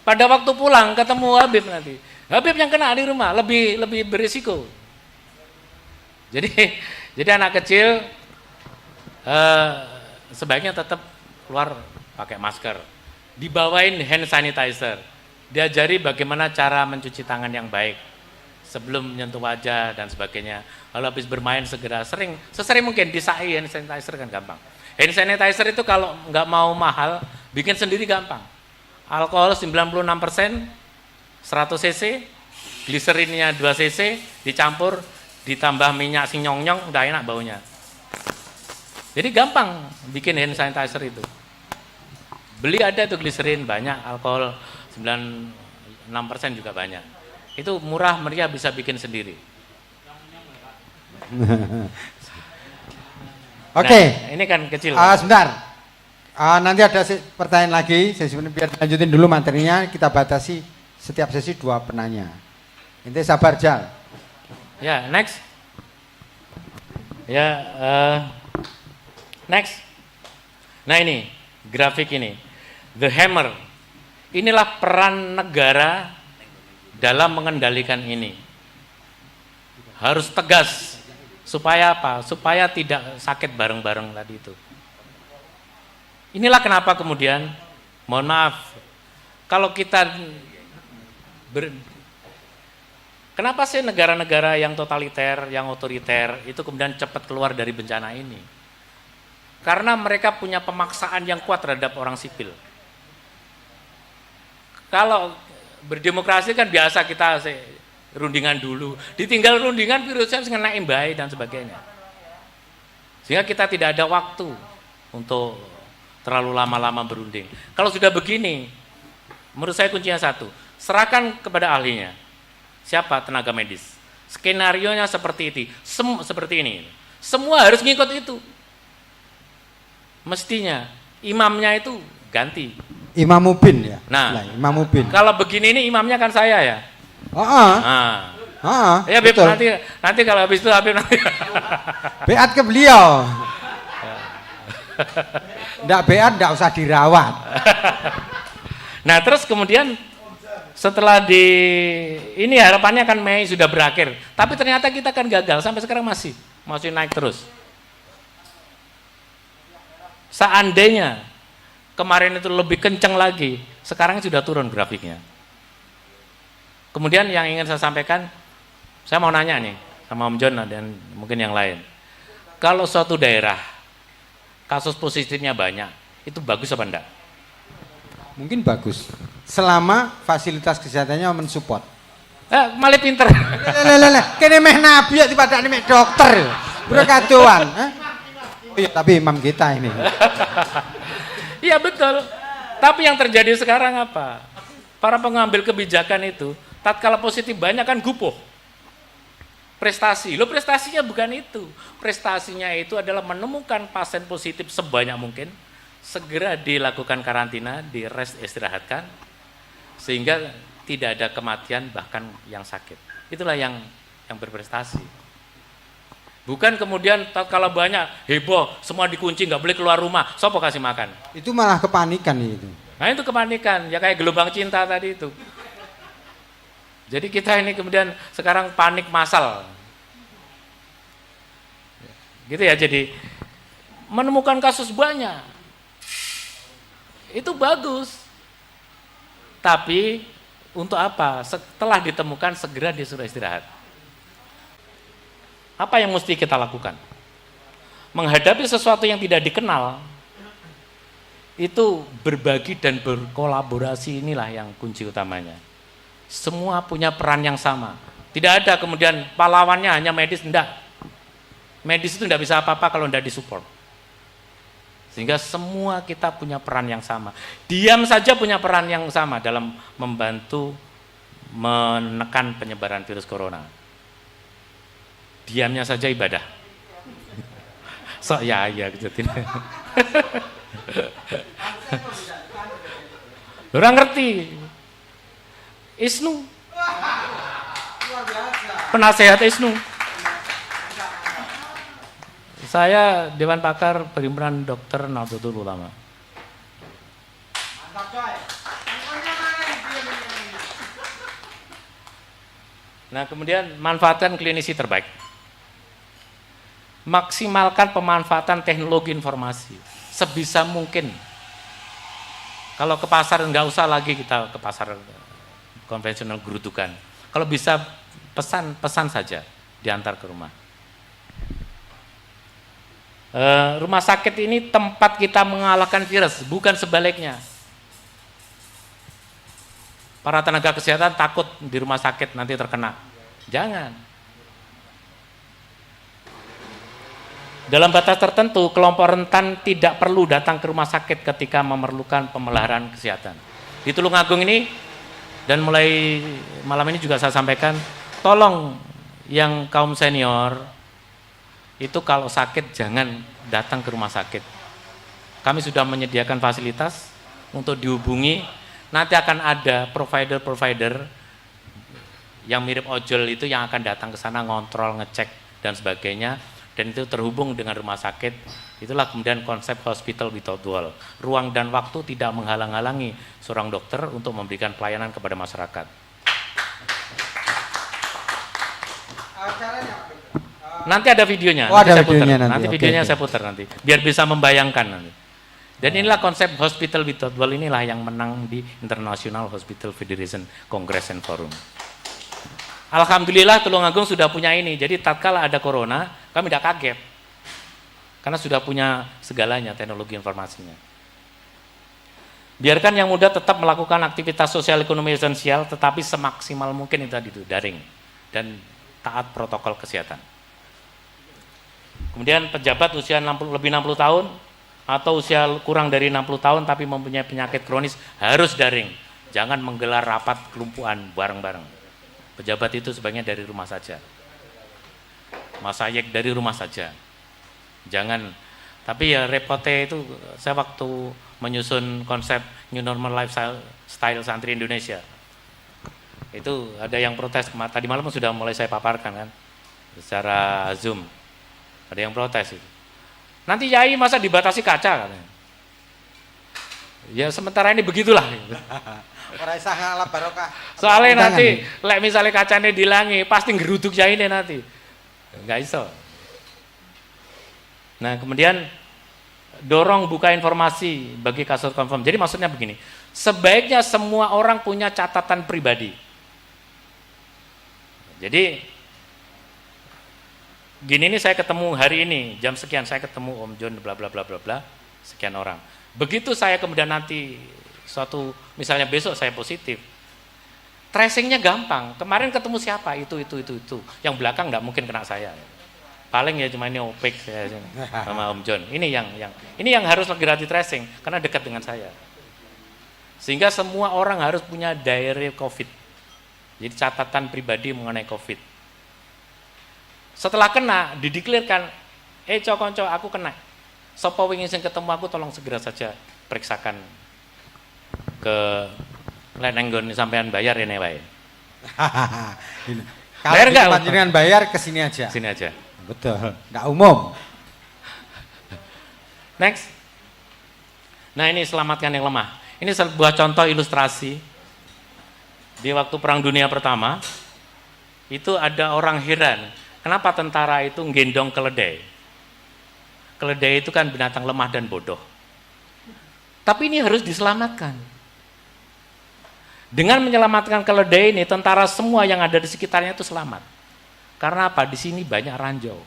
[SPEAKER 1] Pada waktu pulang ketemu Habib nanti, Habib yang kena di rumah lebih berisiko. Jadi anak kecil sebaiknya tetap keluar pakai masker, dibawain hand sanitizer, diajari bagaimana cara mencuci tangan yang baik sebelum menyentuh wajah dan sebagainya. Kalau habis bermain segera sesering mungkin disai hand sanitizer kan gampang. Hand sanitizer itu kalau nggak mau mahal, bikin sendiri gampang. Alkohol 96%, 100 cc, gliserinnya 2 cc, dicampur, ditambah minyak sing nyong-nyong, udah enak baunya. Jadi gampang bikin hand sanitizer itu. Beli ada tuh gliserin banyak, alkohol 96% juga banyak. Itu murah meriah bisa bikin sendiri.
[SPEAKER 2] Oke.
[SPEAKER 1] Nah, ini kan kecil.
[SPEAKER 2] Sebentar. Nanti ada pertanyaan lagi. Saya sebenarnya biar lanjutin dulu materinya. Kita batasi setiap sesi 2 penanya. Inti sabar Jal.
[SPEAKER 1] Ya, next. Ya, next. Nah ini, grafik ini. The Hammer. Inilah peran negara dalam mengendalikan ini. Harus tegas. Supaya apa? Supaya tidak sakit bareng-bareng tadi itu. Inilah kenapa kemudian, mohon maaf, kalau kita kenapa sih negara-negara yang totaliter, yang otoriter itu kemudian cepat keluar dari bencana ini? Karena mereka punya pemaksaan yang kuat terhadap orang sipil. Kalau berdemokrasi kan biasa kita rundingan dulu, ditinggal rundingan virusnya kena imbai dan sebagainya. Sehingga kita tidak ada waktu untuk terlalu lama-lama berunding. Kalau sudah begini, menurut saya kuncinya satu, serahkan kepada ahlinya. Siapa? Tenaga medis. Skenarionya seperti ini. Semua harus ngikut itu. Mestinya imamnya itu ganti.
[SPEAKER 2] Imam Mubin ya.
[SPEAKER 1] Nah,
[SPEAKER 2] Imam Mubin.
[SPEAKER 1] Kalau begini ini imamnya kan saya ya. Ya Beb, nanti kalau habis itu Habib nanti.
[SPEAKER 2] Beat ke beliau. Nggak beat, nggak usah dirawat.
[SPEAKER 1] Nah terus kemudian setelah ini harapannya kan Mei sudah berakhir, tapi ternyata kita kan gagal sampai sekarang masih naik terus. Seandainya kemarin itu lebih kencang lagi, sekarang sudah turun grafiknya. Kemudian yang ingin saya sampaikan, saya mau nanya nih sama Om John dan mungkin yang lain. Kalau suatu daerah kasus positifnya banyak, itu bagus apa enggak?
[SPEAKER 2] Mungkin bagus, selama fasilitas kesehatannya mensupport.
[SPEAKER 1] Malah pinter.
[SPEAKER 2] Kene meh nabi ya dipadani meh dokter. Berkatuan. Iya, tapi imam kita ini.
[SPEAKER 1] Iya betul. Tapi yang terjadi sekarang apa? Para pengambil kebijakan itu, tatkala positif banyak kan gupuh. Prestasi, prestasinya bukan itu. Prestasinya itu adalah menemukan pasien positif sebanyak mungkin, segera dilakukan karantina, di rest istirahatkan, sehingga tidak ada kematian bahkan yang sakit. Itulah yang berprestasi. Bukan kemudian kalau banyak heboh, semua dikunci, nggak boleh keluar rumah, sopo kasih makan.
[SPEAKER 2] Itu malah kepanikan itu.
[SPEAKER 1] Nah itu kepanikan, ya kayak gelombang cinta tadi itu. Jadi kita ini kemudian sekarang panik massal. Gitu ya, jadi menemukan kasus banyak. Itu bagus. Tapi untuk apa? Setelah ditemukan segera disuruh istirahat. Apa yang mesti kita lakukan? menghadapi sesuatu yang tidak dikenal, itu berbagi dan berkolaborasi inilah yang kunci utamanya. Semua punya peran yang sama. Tidak ada kemudian pahlawannya hanya medis, enggak. Medis itu enggak bisa apa-apa kalau enggak disupport. Sehingga semua kita punya peran yang sama. Diam saja punya peran yang sama dalam membantu menekan penyebaran virus corona. Diamnya saja ibadah. Sok ya gitu. Orang ngerti. Isnu. Penasehat Isnu. Saya Dewan Pakar Perhimpunan Dokter Nahdlatul Ulama. Nah, kemudian manfaatkan klinisi terbaik. Maksimalkan pemanfaatan teknologi informasi sebisa mungkin. Kalau ke pasar nggak usah lagi kita ke pasar konvensional gerudukan. Kalau bisa pesan saja diantar ke rumah. Rumah sakit ini tempat kita mengalahkan virus, bukan sebaliknya. Para tenaga kesehatan takut di rumah sakit nanti terkena. Jangan. Dalam batas tertentu, kelompok rentan tidak perlu datang ke rumah sakit ketika memerlukan pemeliharaan kesehatan. Di Tulungagung ini, dan mulai malam ini juga saya sampaikan, tolong yang kaum senior, itu kalau sakit jangan datang ke rumah sakit. Kami sudah menyediakan fasilitas untuk dihubungi, nanti akan ada provider-provider yang mirip ojol itu yang akan datang ke sana ngontrol, ngecek dan sebagainya, dan itu terhubung dengan rumah sakit. Itulah kemudian konsep hospital without wall. Ruang dan waktu tidak menghalang-halangi seorang dokter untuk memberikan pelayanan kepada masyarakat. Nanti ada videonya,
[SPEAKER 2] ada
[SPEAKER 1] saya putar.
[SPEAKER 2] videonya
[SPEAKER 1] Nanti videonya saya putar nanti, biar bisa membayangkan nanti. Dan inilah konsep hospital without wall, inilah yang menang di International Hospital Federation Congress and Forum. Alhamdulillah Tulungagung sudah punya ini, jadi tatkala ada corona, kami tidak kaget. Karena sudah punya segalanya, teknologi informasinya. Biarkan yang muda tetap melakukan aktivitas sosial ekonomi esensial, tetapi semaksimal mungkin itu tadi, daring dan taat protokol kesehatan. Kemudian pejabat usia lebih 60 tahun atau usia kurang dari 60 tahun tapi mempunyai penyakit kronis harus daring. Jangan menggelar rapat kelumpuhan bareng-bareng. Pejabat itu sebaiknya dari rumah saja. Masayek dari rumah saja. Jangan, tapi ya repotnya itu, saya waktu menyusun konsep New Normal Lifestyle Santri Indonesia, itu ada yang protes, tadi malam sudah mulai saya paparkan kan, secara Zoom. Ada yang protes itu. Nanti yai masa dibatasi kaca katanya. Ya sementara ini begitulah.
[SPEAKER 2] Ora isah ngalap barokah.
[SPEAKER 1] Soalnya nanti lek misalnya kacanya dilangi pasti ngeruduk yai ini nanti. Enggak iso. Nah, kemudian dorong buka informasi bagi kasus confirm. Jadi maksudnya begini, sebaiknya semua orang punya catatan pribadi. Jadi gini nih, saya ketemu hari ini jam sekian, saya ketemu Om John bla bla bla bla bla sekian orang. Begitu saya kemudian nanti suatu misalnya besok saya positif, tracingnya gampang. Kemarin ketemu siapa, itu. Yang belakang nggak mungkin kena saya. Paling ya cuma ini opik saya sama Om John. Ini yang harus segera di tracing karena dekat dengan saya. Sehingga semua orang harus punya diary COVID. Jadi catatan pribadi mengenai COVID. Setelah kena, dideklirkan, konco aku kena. Sopo wingi sing ketemu aku tolong segera saja periksakan ke lenenggon sampean bayar ini wae.
[SPEAKER 2] Bayar enggak? Panjenengan bayar ke sini aja.
[SPEAKER 1] Sini aja.
[SPEAKER 2] Betul, enggak umum.
[SPEAKER 1] Next. Nah, ini selamatkan yang lemah. Ini sebuah contoh ilustrasi. Di waktu Perang Dunia Pertama, itu ada orang heran. Kenapa tentara itu nggendong keledai? Keledai itu kan binatang lemah dan bodoh. Tapi ini harus diselamatkan. Dengan menyelamatkan keledai ini, tentara semua yang ada di sekitarnya itu selamat. Karena apa? Di sini banyak ranjau.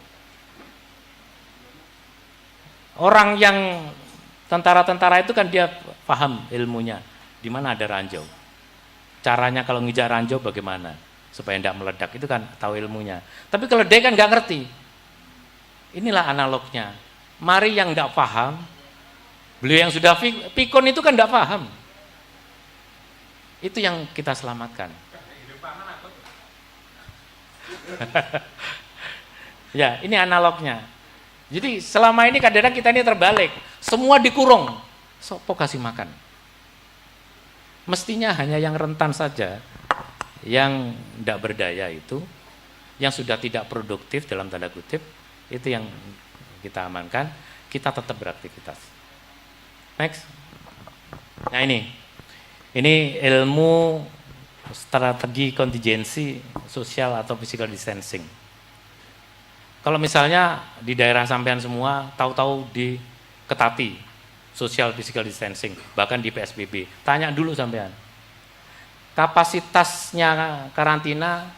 [SPEAKER 1] Orang yang tentara-tentara itu kan dia paham ilmunya, di mana ada ranjau. Caranya kalau ngejar ranjau bagaimana supaya tidak meledak, itu kan tahu ilmunya. Tapi keledai kan nggak ngerti. Inilah analognya. Mari yang nggak paham, beliau yang sudah pikun itu kan nggak paham. Itu yang kita selamatkan. Ya, ini analognya. Jadi selama ini kadang-kadang kita ini terbalik. Semua dikurung. Sopo kasih makan. Mestinya hanya yang rentan saja, yang tidak berdaya itu, yang sudah tidak produktif dalam tanda kutip, itu yang kita amankan, kita tetap beraktivitas. Next. Nah ini ilmu strategi kontingensi sosial atau physical distancing. Kalau misalnya di daerah sampean semua tahu-tahu diketati social physical distancing, bahkan di PSBB, tanya dulu sampean. Kapasitasnya karantina,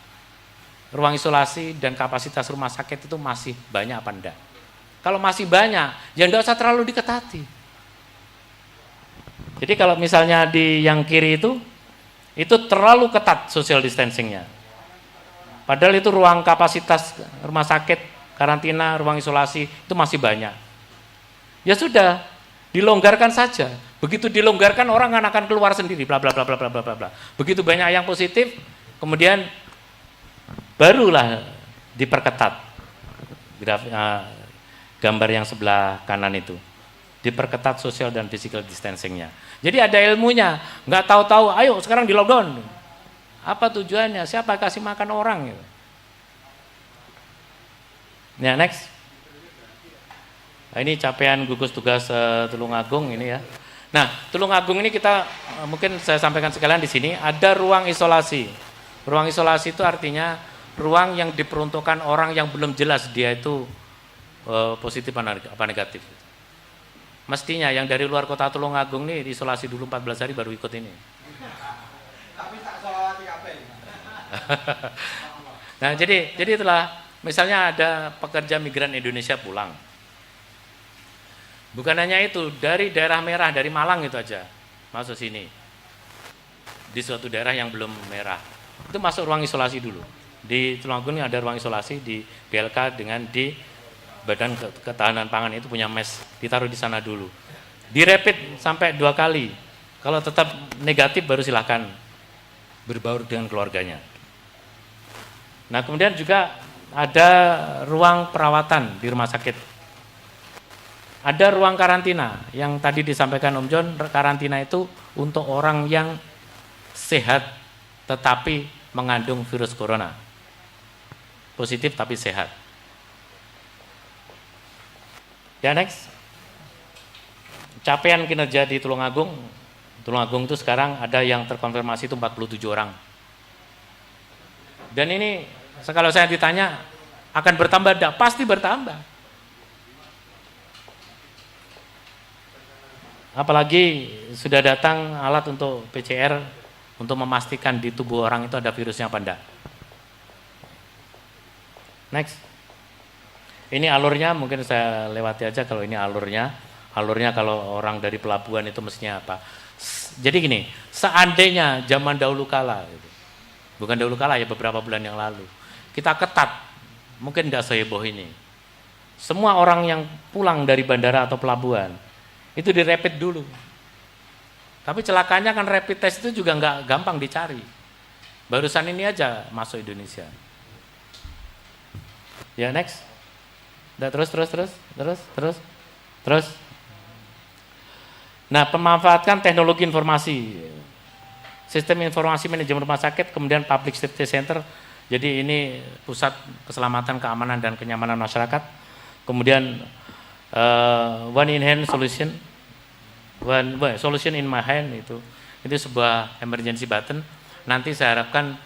[SPEAKER 1] ruang isolasi dan kapasitas rumah sakit itu masih banyak apa enggak? Kalau masih banyak, ya enggak usah terlalu diketati. Jadi kalau misalnya di yang kiri itu terlalu ketat social distancingnya. Padahal itu ruang kapasitas rumah sakit, karantina, ruang isolasi itu masih banyak. Ya sudah, dilonggarkan saja. Begitu dilonggarkan orang akan keluar sendiri, bla bla bla bla bla bla bla. Begitu banyak yang positif, kemudian barulah diperketat. Gambar yang sebelah kanan itu. Diperketat social dan physical distancingnya. Jadi ada ilmunya, nggak tahu-tahu, ayo sekarang di lockdown. Apa tujuannya? Siapa kasih makan orang? Ya, next. Nah, ini capaian gugus tugas Tulungagung ini ya. Nah, Tulungagung ini kita mungkin saya sampaikan sekalian di sini ada ruang isolasi. Ruang isolasi itu artinya ruang yang diperuntukkan orang yang belum jelas dia itu positif apa negatif. Mestinya yang dari luar kota Tulungagung nih diisolasi dulu 14 hari baru ikut ini. Tapi tak sholawati kabeh. Nah, jadi itulah misalnya ada pekerja migran Indonesia pulang. Bukan hanya itu, dari daerah merah, dari Malang itu aja masuk sini. Di suatu daerah yang belum merah. Itu masuk ruang isolasi dulu. Di Tulungagung ada ruang isolasi di BLK dengan di Badan Ketahanan Pangan itu punya mes, ditaruh di sana dulu. Direpit sampai 2 kali. Kalau tetap negatif baru silakan berbaur dengan keluarganya. Nah, kemudian juga ada ruang perawatan di rumah sakit. Ada ruang karantina yang tadi disampaikan Om John, karantina itu untuk orang yang sehat tetapi mengandung virus corona. Positif tapi sehat. Ya, next. Capaian kinerja di Tulungagung. Tulungagung itu sekarang ada yang terkonfirmasi itu 47 orang. Dan ini kalau saya ditanya akan bertambah enggak? Pasti bertambah. Apalagi sudah datang alat untuk PCR untuk memastikan di tubuh orang itu ada virusnya apa enggak. Next. Ini alurnya mungkin saya lewati aja kalau ini alurnya. Alurnya kalau orang dari pelabuhan itu mestinya apa. Jadi gini, seandainya zaman dahulu kala, bukan dahulu kala ya beberapa bulan yang lalu, kita ketat, mungkin tidak seheboh ini. Semua orang yang pulang dari bandara atau pelabuhan, itu direpit dulu. Tapi celakanya kan rapid test itu juga nggak gampang dicari. Barusan ini aja masuk Indonesia. Ya, next. Udah, terus. Nah, pemanfaatkan teknologi informasi, sistem informasi manajemen rumah sakit, kemudian public safety center. Jadi ini pusat keselamatan, keamanan dan kenyamanan masyarakat. Kemudian one in hand solution, solution in my hand itu sebuah emergency button. Nanti saya harapkan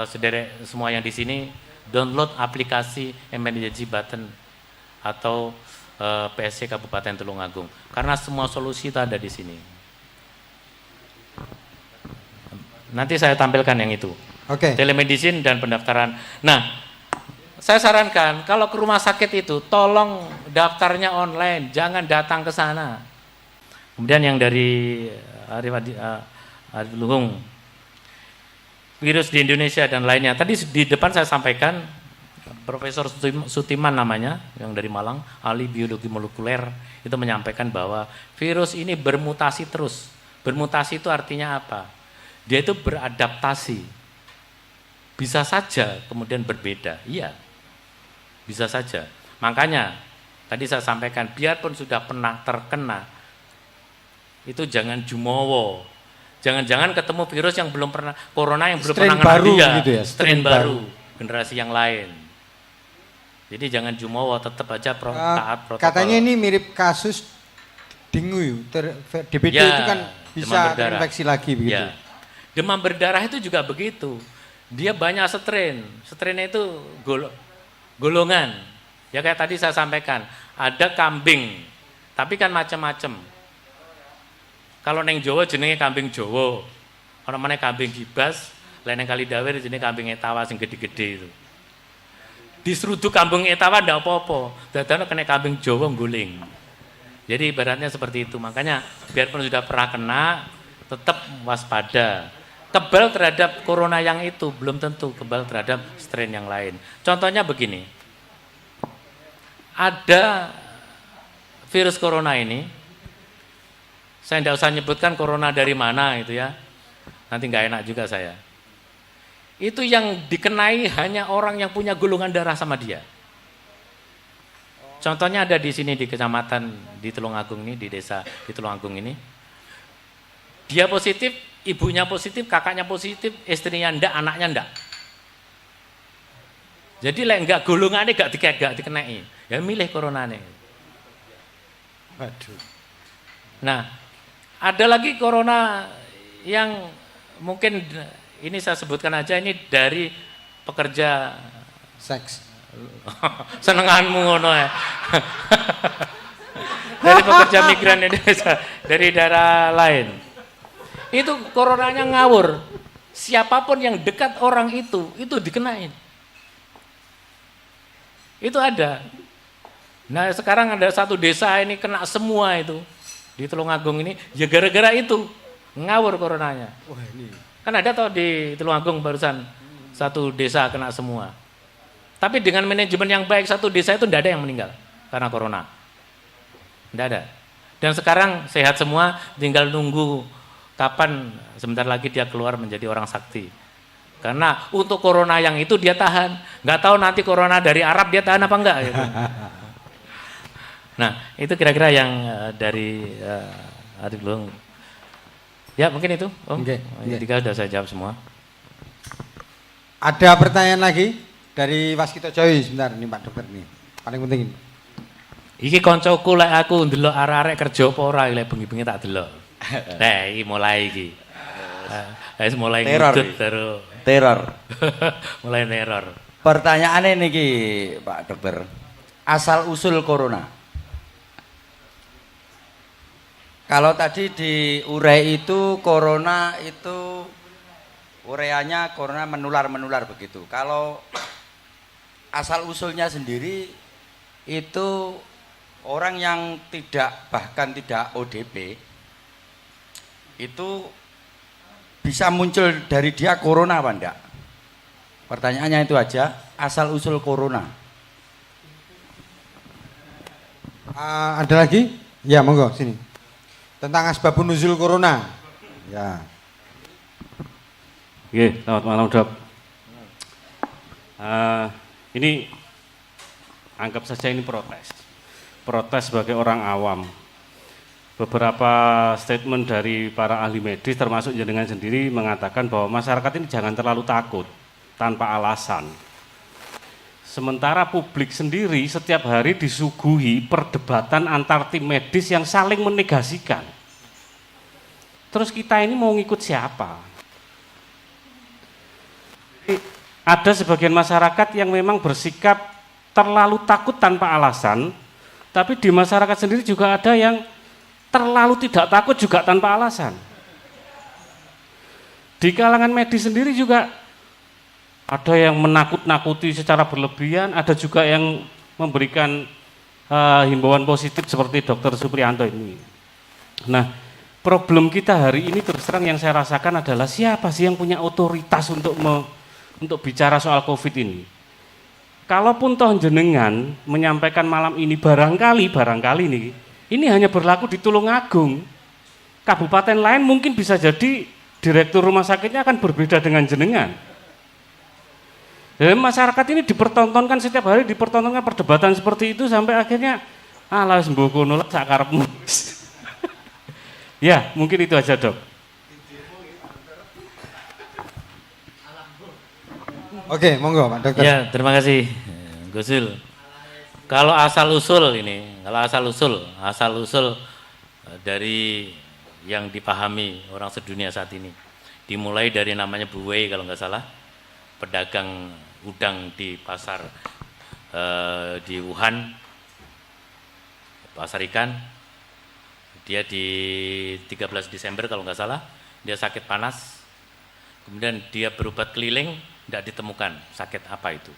[SPEAKER 1] sederek semua yang di sini download aplikasi emergency button atau PSC Kabupaten Tulungagung, karena semua solusi itu ada di sini. Nanti saya tampilkan yang itu.
[SPEAKER 2] Oke.
[SPEAKER 1] Telemedicine dan pendaftaran. Nah, saya sarankan kalau ke rumah sakit itu tolong daftarnya online, jangan datang ke sana. Kemudian yang dari Arif Luhung, virus di Indonesia dan lainnya. Tadi di depan saya sampaikan, Profesor Sutiman namanya, yang dari Malang, ahli biologi molekuler, itu menyampaikan bahwa virus ini bermutasi terus. Bermutasi itu artinya apa? Dia itu beradaptasi. Bisa saja kemudian berbeda, iya. Bisa saja. Makanya tadi saya sampaikan, biarpun sudah pernah terkena, itu jangan jumowo. Jangan-jangan ketemu virus yang belum pernah, corona yang belum
[SPEAKER 2] Strain
[SPEAKER 1] pernah
[SPEAKER 2] baru
[SPEAKER 1] dia,
[SPEAKER 2] gitu ya,
[SPEAKER 1] strain baru, generasi yang lain. Jadi jangan jumowo, tetap aja taat protokol.
[SPEAKER 2] Katanya ini mirip kasus dengue, DBD
[SPEAKER 1] Ya,
[SPEAKER 2] itu kan bisa
[SPEAKER 1] demam berdarah.
[SPEAKER 2] terinfeksi lagi begitu.
[SPEAKER 1] Ya. Demam berdarah itu juga begitu. Dia banyak strain. Strainnya itu golongan. Ya kayak tadi saya sampaikan, ada kambing, tapi kan macam-macam. Kalau neng Jawa jenenge kambing Jawa, orang mana kambing gibas, lain yang Kalidawer jenenge kambing etawa sing gede-gede itu. Diseruduk kambing etawa ndak apa-apa, dadane kena kambing Jawa guling. Jadi ibaratnya seperti itu. Makanya biarpun sudah pernah kena, tetap waspada. Kebal terhadap corona yang itu belum tentu kebal terhadap strain yang lain. Contohnya begini, ada virus corona ini, saya tidak usah nyebutkan corona dari mana itu ya, nanti nggak enak juga saya. Itu yang dikenai hanya orang yang punya golongan darah sama dia. Contohnya ada di sini di kecamatan di Tulungagung ini, di desa di Tulungagung ini. Dia positif, ibunya positif, kakaknya positif, istrinya ndak, anaknya ndak. Jadi lek enggak golongannya enggak dikenai. Ya milih coronane.
[SPEAKER 2] Waduh.
[SPEAKER 1] Nah, ada lagi corona yang mungkin ini saya sebutkan aja, ini dari pekerja
[SPEAKER 2] Seks.
[SPEAKER 1] senenganmu ngono ya. Dari pekerja migran Indonesia dari daerah lain. Itu coronanya ngawur. Siapapun yang dekat orang itu dikenain. Itu ada. Nah sekarang ada satu desa ini kena semua itu. Di Tulungagung ini, ya gara-gara itu. Ngawur coronanya.
[SPEAKER 2] Wah ini.
[SPEAKER 1] Kan ada toh di Tulungagung barusan, satu desa kena semua. Tapi dengan manajemen yang baik, satu desa itu tidak ada yang meninggal karena corona. Tidak ada. Dan sekarang sehat semua, tinggal nunggu kapan sebentar lagi dia keluar menjadi orang sakti. Karena untuk corona yang itu dia tahan. Nggak tahu nanti corona dari Arab dia tahan apa enggak. Gitu. Nah itu kira-kira yang dari Arif Luhung. Ya mungkin itu Om.
[SPEAKER 2] Oke.
[SPEAKER 1] Tiga sudah saya jawab semua.
[SPEAKER 2] Ada pertanyaan lagi dari Waskito Joy sebentar nih Pak Dokter nih. Paling penting ini.
[SPEAKER 1] Iki koncoku lek aku ndelok arek-arek kerja apa ora lek bengi-bengi tak delok. Nah, iki mulai iki. Wis mulai
[SPEAKER 5] Teror
[SPEAKER 1] ngudut
[SPEAKER 5] iki.
[SPEAKER 1] terus.
[SPEAKER 5] Teror.
[SPEAKER 1] Mulai neror.
[SPEAKER 5] Pertanyaannya niki Pak Dokter, asal usul corona. Kalau tadi di urai itu corona itu ureanya corona menular begitu. Kalau asal usulnya sendiri itu orang yang bahkan tidak ODP itu bisa muncul dari dia corona apa enggak? Pertanyaannya itu aja, asal usul corona.
[SPEAKER 2] Ada lagi? Ya monggo sini. Tentang asbabun nuzul corona. Ya.
[SPEAKER 6] Oke, selamat malam Dok. Ini anggap saja ini protes sebagai orang awam. Beberapa statement dari para ahli medis termasuk jenengan sendiri mengatakan bahwa masyarakat ini jangan terlalu takut tanpa alasan. Sementara publik sendiri setiap hari disuguhi perdebatan antar tim medis yang saling menegasikan. Terus kita ini mau ngikut siapa? Ada sebagian masyarakat yang memang bersikap terlalu takut tanpa alasan, tapi di masyarakat sendiri juga ada yang terlalu tidak takut juga tanpa alasan. Di kalangan medis sendiri juga ada yang menakut-nakuti secara berlebihan, ada juga yang memberikan himbauan positif seperti Dr. Supriyanto ini. Nah, problem kita hari ini terus terang yang saya rasakan adalah siapa sih yang punya otoritas untuk bicara soal COVID ini. Kalaupun toh jenengan menyampaikan malam ini barangkali nih, ini hanya berlaku di Tulungagung. Kabupaten lain mungkin bisa jadi direktur rumah sakitnya akan berbeda dengan jenengan. Dan masyarakat ini dipertontonkan setiap hari, dipertontonkan perdebatan seperti itu sampai akhirnya alah sembuh kono sak karepmu. Ya, mungkin itu aja, Dok.
[SPEAKER 2] Oke, monggo Pak Dokter.
[SPEAKER 1] Ya, terima kasih Gusul. Kalau asal usul dari yang dipahami orang sedunia saat ini, dimulai dari namanya Bu Wei kalau nggak salah, pedagang udang di pasar di Wuhan, pasar ikan. Dia di 13 Desember kalau nggak salah, dia sakit panas, kemudian dia berobat keliling, tidak ditemukan sakit apa itu.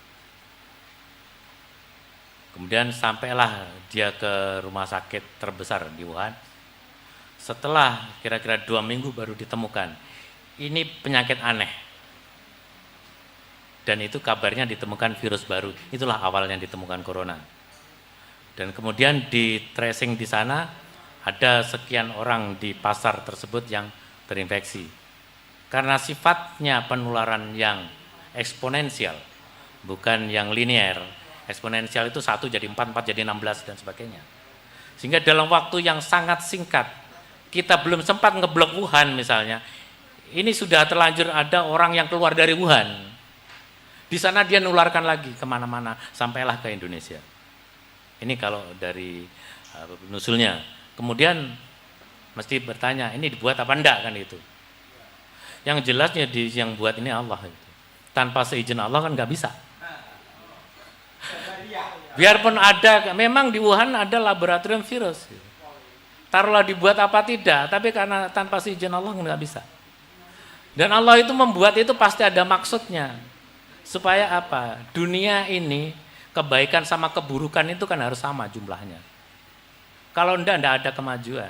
[SPEAKER 1] Kemudian sampailah dia ke rumah sakit terbesar di Wuhan. Setelah kira-kira 2 minggu baru ditemukan, ini penyakit aneh. Dan itu kabarnya ditemukan virus baru, itulah awalnya ditemukan corona. Dan kemudian di tracing di sana, ada sekian orang di pasar tersebut yang terinfeksi. Karena sifatnya penularan yang eksponensial, bukan yang linear. Eksponensial itu 1 jadi 4, 4 jadi 16 dan sebagainya. Sehingga dalam waktu yang sangat singkat, kita belum sempat ngeblok Wuhan misalnya, ini sudah terlanjur ada orang yang keluar dari Wuhan. Di sana dia nularkan lagi kemana-mana, sampailah ke Indonesia. Ini kalau dari nusulnya. Kemudian mesti bertanya, ini dibuat apa enggak kan itu. Yang jelasnya yang buat ini Allah itu. Tanpa seizin Allah kan nggak bisa. Biarpun ada, memang di Wuhan ada laboratorium virus. Taruhlah dibuat apa tidak, tapi karena tanpa seizin Allah nggak bisa. Dan Allah itu membuat itu pasti ada maksudnya. Supaya apa? Dunia ini kebaikan sama keburukan itu kan harus sama jumlahnya. Kalau enggak ada kemajuan.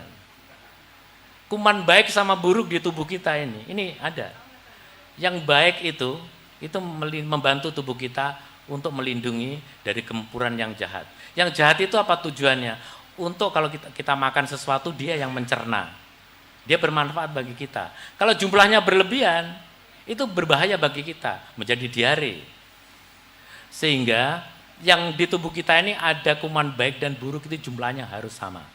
[SPEAKER 1] Kuman baik sama buruk di tubuh kita ini ada. Yang baik itu membantu tubuh kita untuk melindungi dari gempuran yang jahat. Yang jahat itu apa tujuannya? Untuk kalau kita makan sesuatu, dia yang mencerna. Dia bermanfaat bagi kita. Kalau jumlahnya berlebihan, itu berbahaya bagi kita, menjadi diare. Sehingga yang di tubuh kita ini ada kuman baik dan buruk itu jumlahnya harus sama.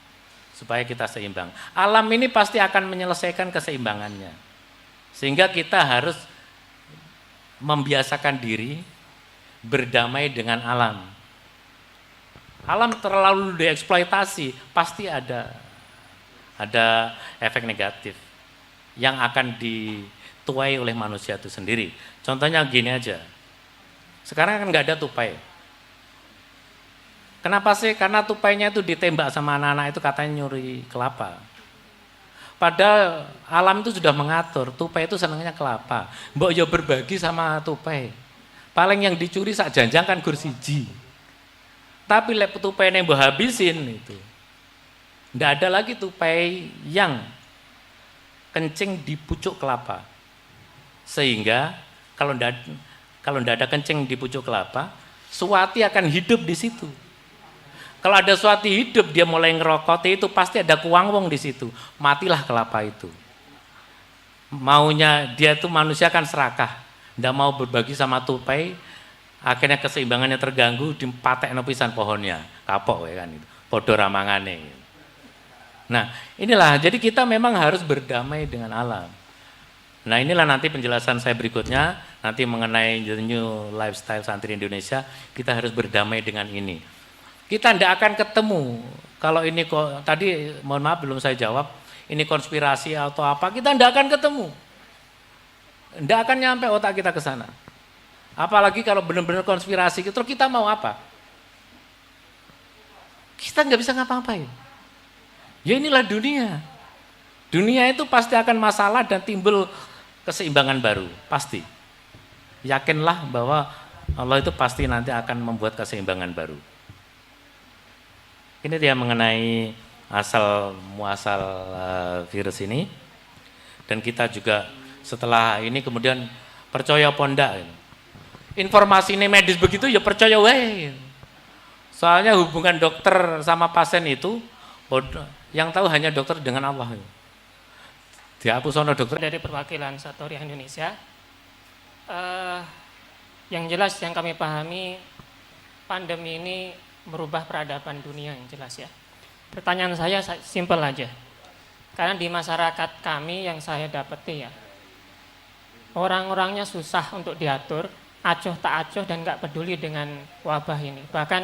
[SPEAKER 1] Supaya kita seimbang. Alam ini pasti akan menyelesaikan keseimbangannya. Sehingga kita harus membiasakan diri berdamai dengan alam. Alam terlalu dieksploitasi, pasti ada efek negatif yang akan dituai oleh manusia itu sendiri. Contohnya gini aja, sekarang kan nggak ada tupai. Kenapa sih? Karena tupainya itu ditembak sama anak-anak itu katanya nyuri kelapa. Padahal alam itu sudah mengatur, tupai itu senangnya kelapa. Mbok yo berbagi sama tupai. Paling yang dicuri sak janjang kan gur siji. Tapi lek tupai yang mbok habisin itu. Nggak ada lagi tupai yang kencing di pucuk kelapa. Sehingga kalau ndak ada kencing di pucuk kelapa, suwati akan hidup di situ. Kalau ada suatu hidup dia mulai ngerokoti itu pasti ada kuang-wong di situ. Matilah kelapa itu. Maunya dia tuh manusia kan serakah, ndak mau berbagi sama tupai, akhirnya keseimbangannya terganggu, dipatekno pisan pohonnya, kapok ya kan itu. Padha ramangane. Nah, inilah jadi kita memang harus berdamai dengan alam. Nah, inilah nanti penjelasan saya berikutnya nanti mengenai the new lifestyle santri Indonesia, kita harus berdamai dengan ini. Kita tidak akan ketemu kalau ini kok tadi mohon maaf belum saya jawab, ini konspirasi atau apa, kita tidak akan ketemu. Tidak akan nyampe otak kita ke sana. Apalagi kalau benar-benar konspirasi, terus kita mau apa? Kita nggak bisa ngapa-ngapain. Ya inilah dunia. Dunia itu pasti akan masalah dan timbul keseimbangan baru, pasti. yakinlah bahwa Allah itu pasti nanti akan membuat keseimbangan baru. Ini dia mengenai asal muasal virus ini. Dan kita juga setelah ini kemudian percaya apa enggak. Informasi ini medis begitu ya percaya wae. Soalnya hubungan dokter sama pasien itu yang tahu hanya dokter dengan Allah. Dihapusono dokter
[SPEAKER 7] dari perwakilan Satori Indonesia. Yang jelas yang kami pahami, pandemi ini merubah peradaban dunia yang jelas ya. Pertanyaan saya simpel aja. Karena di masyarakat kami yang saya dapeti ya, orang-orangnya susah untuk diatur, acuh tak acuh dan nggak peduli dengan wabah ini. Bahkan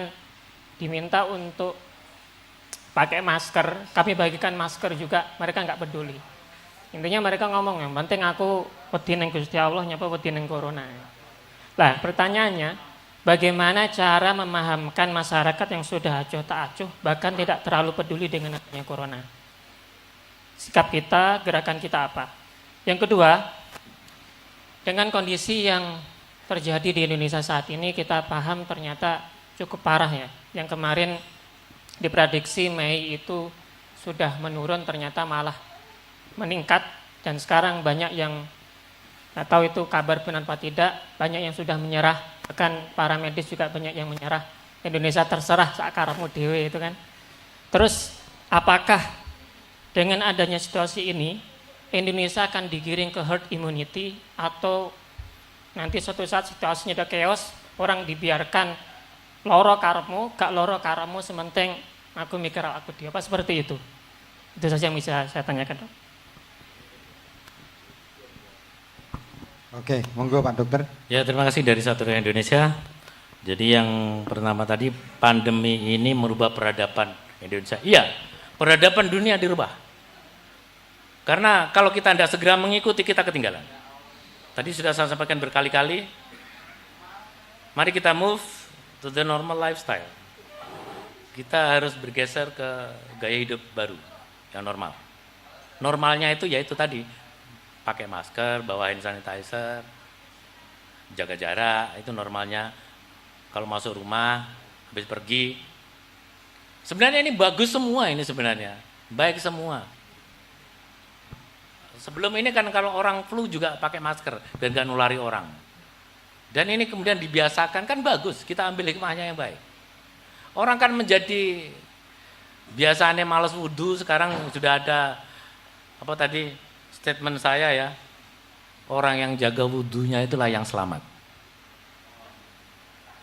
[SPEAKER 7] diminta untuk pakai masker, kami bagikan masker juga, mereka nggak peduli. Intinya mereka ngomong, yang penting aku wedi ning Gusti Allah, nyapa wedi ning corona. Lah pertanyaannya, bagaimana cara memahamkan masyarakat yang sudah acuh tak acuh, bahkan tidak terlalu peduli dengan adanya corona? Sikap kita, gerakan kita apa? Yang kedua, dengan kondisi yang terjadi di Indonesia saat ini, kita paham ternyata cukup parah ya. Yang kemarin diprediksi Mei itu sudah menurun, ternyata malah meningkat. Dan sekarang banyak yang, nggak tahu itu kabar benar apa tidak, banyak yang sudah menyerah. Bahkan para medis juga banyak yang menyerah. Indonesia terserah sakaramu dewe itu kan. Terus apakah dengan adanya situasi ini, Indonesia akan digiring ke herd immunity atau nanti suatu saat situasinya udah chaos, orang dibiarkan loro karepmu, gak loro karepmu, sementing aku mikir aku dia, apa seperti itu? Itu saja yang bisa saya tanyakan, Dok.
[SPEAKER 2] Oke, monggo Pak Dokter.
[SPEAKER 1] Ya, terima kasih dari Satori Indonesia. Jadi yang pertama tadi, pandemi ini merubah peradaban Indonesia. Iya, peradaban dunia dirubah. Karena kalau kita tidak segera mengikuti, kita ketinggalan. Tadi sudah saya sampaikan berkali-kali, mari kita move to the normal lifestyle. Kita harus bergeser ke gaya hidup baru, yang normal. Normalnya itu yaitu tadi, pakai masker, bawa hand sanitizer, jaga jarak, itu normalnya. Kalau masuk rumah, habis pergi. Sebenarnya ini bagus semua ini sebenarnya, baik semua. Sebelum ini kan kalau orang flu juga pakai masker dan gak nulari orang. Dan ini kemudian dibiasakan, kan bagus, kita ambil hikmahnya yang baik. Orang kan menjadi biasanya malas wudhu, sekarang sudah ada apa tadi statement saya ya, orang yang jaga wudhunya itulah yang selamat.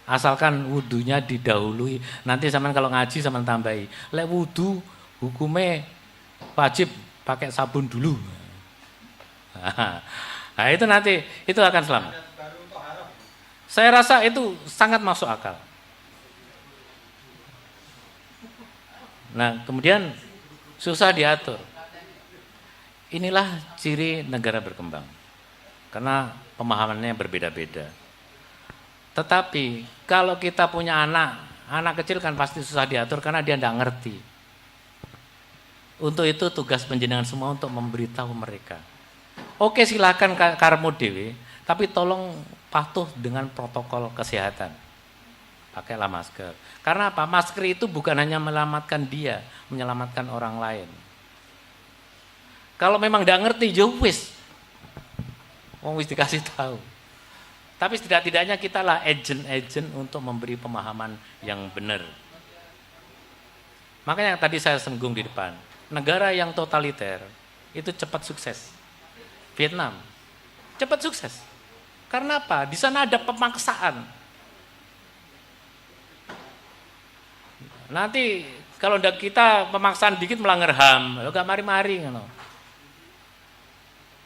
[SPEAKER 1] Asalkan wudhunya didahului, nanti zaman kalau ngaji zaman tambahi, lek wudhu hukumnya wajib pakai sabun dulu. Nah itu nanti, itu akan selamat. Saya rasa itu sangat masuk akal. Nah kemudian susah diatur. Inilah ciri negara berkembang. Karena pemahamannya berbeda-beda. Tetapi kalau kita punya anak kecil kan pasti susah diatur karena dia tidak ngerti. Untuk itu tugas panjenengan semua untuk memberitahu mereka. Oke silakan karmu dewe, tapi tolong patuh dengan protokol kesehatan. Pakailah masker. Karena apa? Masker itu bukan hanya menyelamatkan dia, menyelamatkan orang lain. Kalau memang tidak ngerti, ya wis. Wong wis dikasih tahu. Tapi setidak-tidaknya kita lah agent-agent untuk memberi pemahaman yang benar. Makanya yang tadi saya singgung di depan, negara yang totaliter itu cepat sukses. Vietnam cepat sukses. Karena apa? Di sana ada pemaksaan. Nanti kalau kita pemaksaan dikit melanggar HAM, gak mari-mari gitu.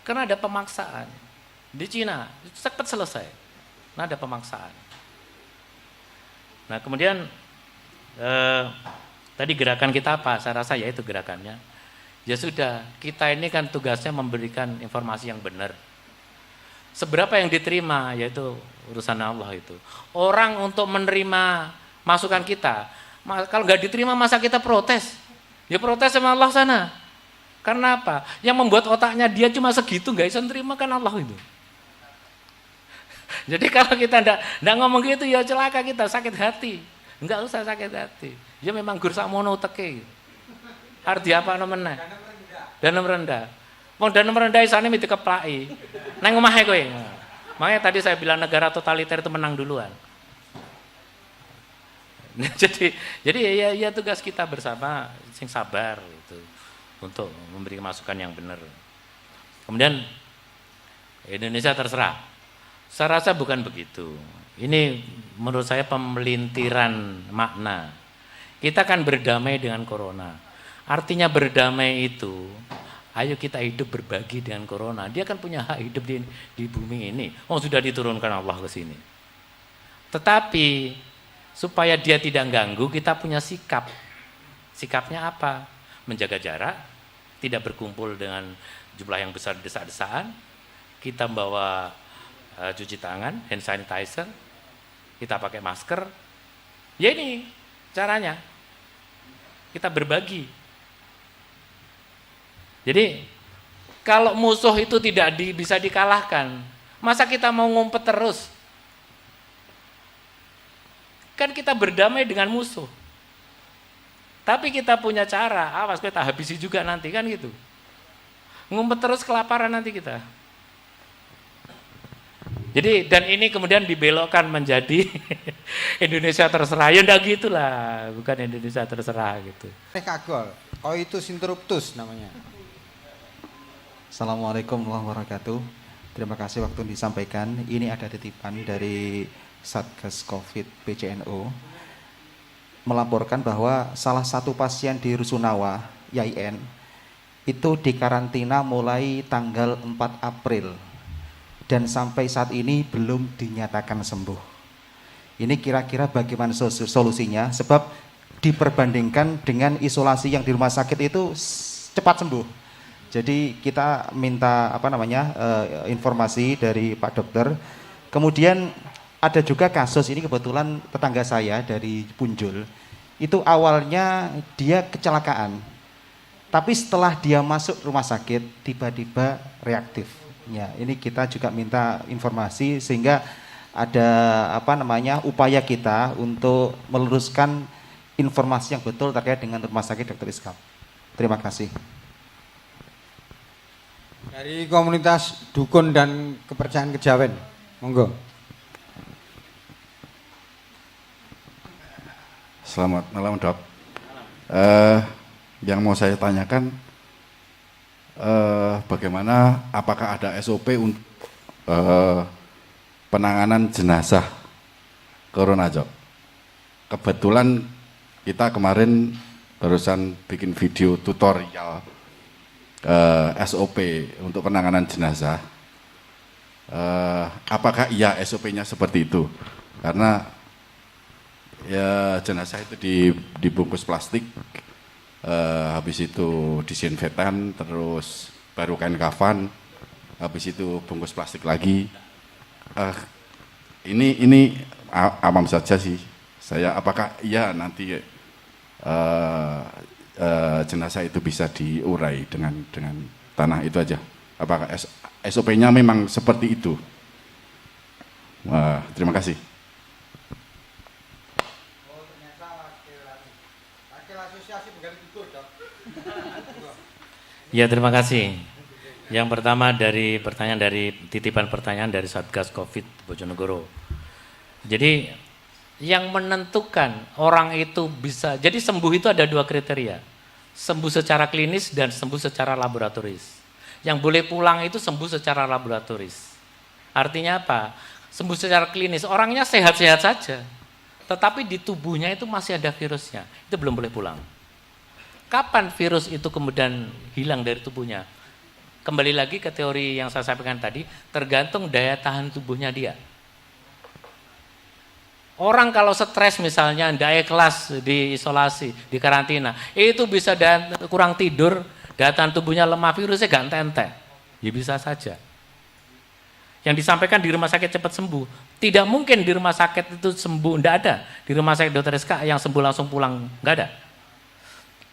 [SPEAKER 1] Karena ada pemaksaan. Di Cina cepat selesai. Nah ada pemaksaan. Nah kemudian tadi gerakan kita apa? Saya rasa ya itu gerakannya. Ya sudah, kita ini kan tugasnya memberikan informasi yang benar. Seberapa yang diterima, yaitu urusan Allah itu. Orang untuk menerima masukan kita, kalau nggak diterima masa kita protes? Ya protes sama Allah sana. Karena apa? Yang membuat otaknya dia cuma segitu, nggak bisa menerima kan Allah itu. Jadi kalau kita ndak ngomong gitu ya celaka kita, sakit hati. Enggak usah sakit hati. Ya memang gur sakmono teke. Arti apa namanya? Danem rendah. Wong danem rendah isane mesti keplaki. Nang omahe kowe. Makanya tadi saya bilang negara totaliter itu menang duluan. Jadi ya tugas kita bersama sing sabar itu untuk memberi masukan yang benar. Kemudian Indonesia terserah. Saya rasa bukan begitu. Ini menurut saya pemelintiran makna. Kita kan berdamai dengan corona. Artinya berdamai itu, ayo kita hidup berbagi dengan corona. Dia kan punya hak hidup di bumi ini. Oh sudah diturunkan Allah ke sini. Tetapi supaya dia tidak ganggu, kita punya sikap. Sikapnya apa? Menjaga jarak, tidak berkumpul dengan jumlah yang besar desak-desakan. Kita bawa cuci tangan, hand sanitizer, kita pakai masker. Ya ini caranya. Kita berbagi. Jadi kalau musuh itu tidak bisa dikalahkan, masa kita mau ngumpet terus? Kan kita berdamai dengan musuh. Tapi kita punya cara, awas kita habisi juga nanti kan gitu. Ngumpet terus kelaparan nanti kita. Jadi dan ini kemudian dibelokkan menjadi Indonesia terserah. Ya enggak gitulah, bukan Indonesia terserah gitu.
[SPEAKER 2] Kagol, coitus interruptus namanya.
[SPEAKER 8] Assalamualaikum warahmatullahi wabarakatuh. Terima kasih waktu disampaikan. Ini ada titipan dari Satgas Covid PCNO melaporkan bahwa salah satu pasien di Rusunawa, YIN, itu dikarantina mulai tanggal 4 April dan sampai saat ini belum dinyatakan sembuh. Ini kira-kira bagaimana solusinya? Sebab diperbandingkan dengan isolasi yang di rumah sakit itu cepat sembuh. Jadi kita minta informasi dari Pak Dokter. Kemudian ada juga kasus ini kebetulan tetangga saya dari Punjul. Itu awalnya dia kecelakaan. Tapi setelah dia masuk rumah sakit tiba-tiba reaktif. Ya, ini kita juga minta informasi sehingga ada upaya kita untuk meluruskan informasi yang betul terkait dengan rumah sakit Dr. Iskak. Terima kasih.
[SPEAKER 2] Dari komunitas dukun dan kepercayaan kejawen, monggo.
[SPEAKER 9] Selamat malam Dok. Yang mau saya tanyakan, bagaimana, apakah ada SOP untuk penanganan jenazah corona Dok? Kebetulan kita kemarin barusan bikin video tutorial SOP untuk penanganan jenazah. Apakah iya SOP-nya seperti itu? Karena ya jenazah itu dibungkus plastik, habis itu disinfektan, terus baru kain kafan, habis itu bungkus plastik lagi. Ini awam saja sih saya, apakah iya nanti jenazah itu bisa diurai dengan tanah itu aja? Apakah SOP-nya memang seperti itu? Terima kasih.
[SPEAKER 1] Ya, terima kasih. Yang pertama dari titipan pertanyaan dari Satgas Covid Bojonegoro. Jadi yang menentukan orang itu bisa, jadi sembuh itu ada 2 kriteria. Sembuh secara klinis dan sembuh secara laboratoris. Yang boleh pulang itu sembuh secara laboratoris. Artinya apa? Sembuh secara klinis, orangnya sehat-sehat saja. Tetapi di tubuhnya itu masih ada virusnya, itu belum boleh pulang. Kapan virus itu kemudian hilang dari tubuhnya? Kembali lagi ke teori yang saya sampaikan tadi, tergantung daya tahan tubuhnya dia. Orang kalau stres misalnya, tidak ikhlas di isolasi, di karantina, itu bisa kurang tidur, daya tahan tubuhnya lemah, virusnya gak entek. Ya bisa saja. Yang disampaikan di rumah sakit cepat sembuh, tidak mungkin di rumah sakit itu sembuh, tidak ada. Di rumah sakit Dr. Iskak yang sembuh langsung pulang, nggak ada.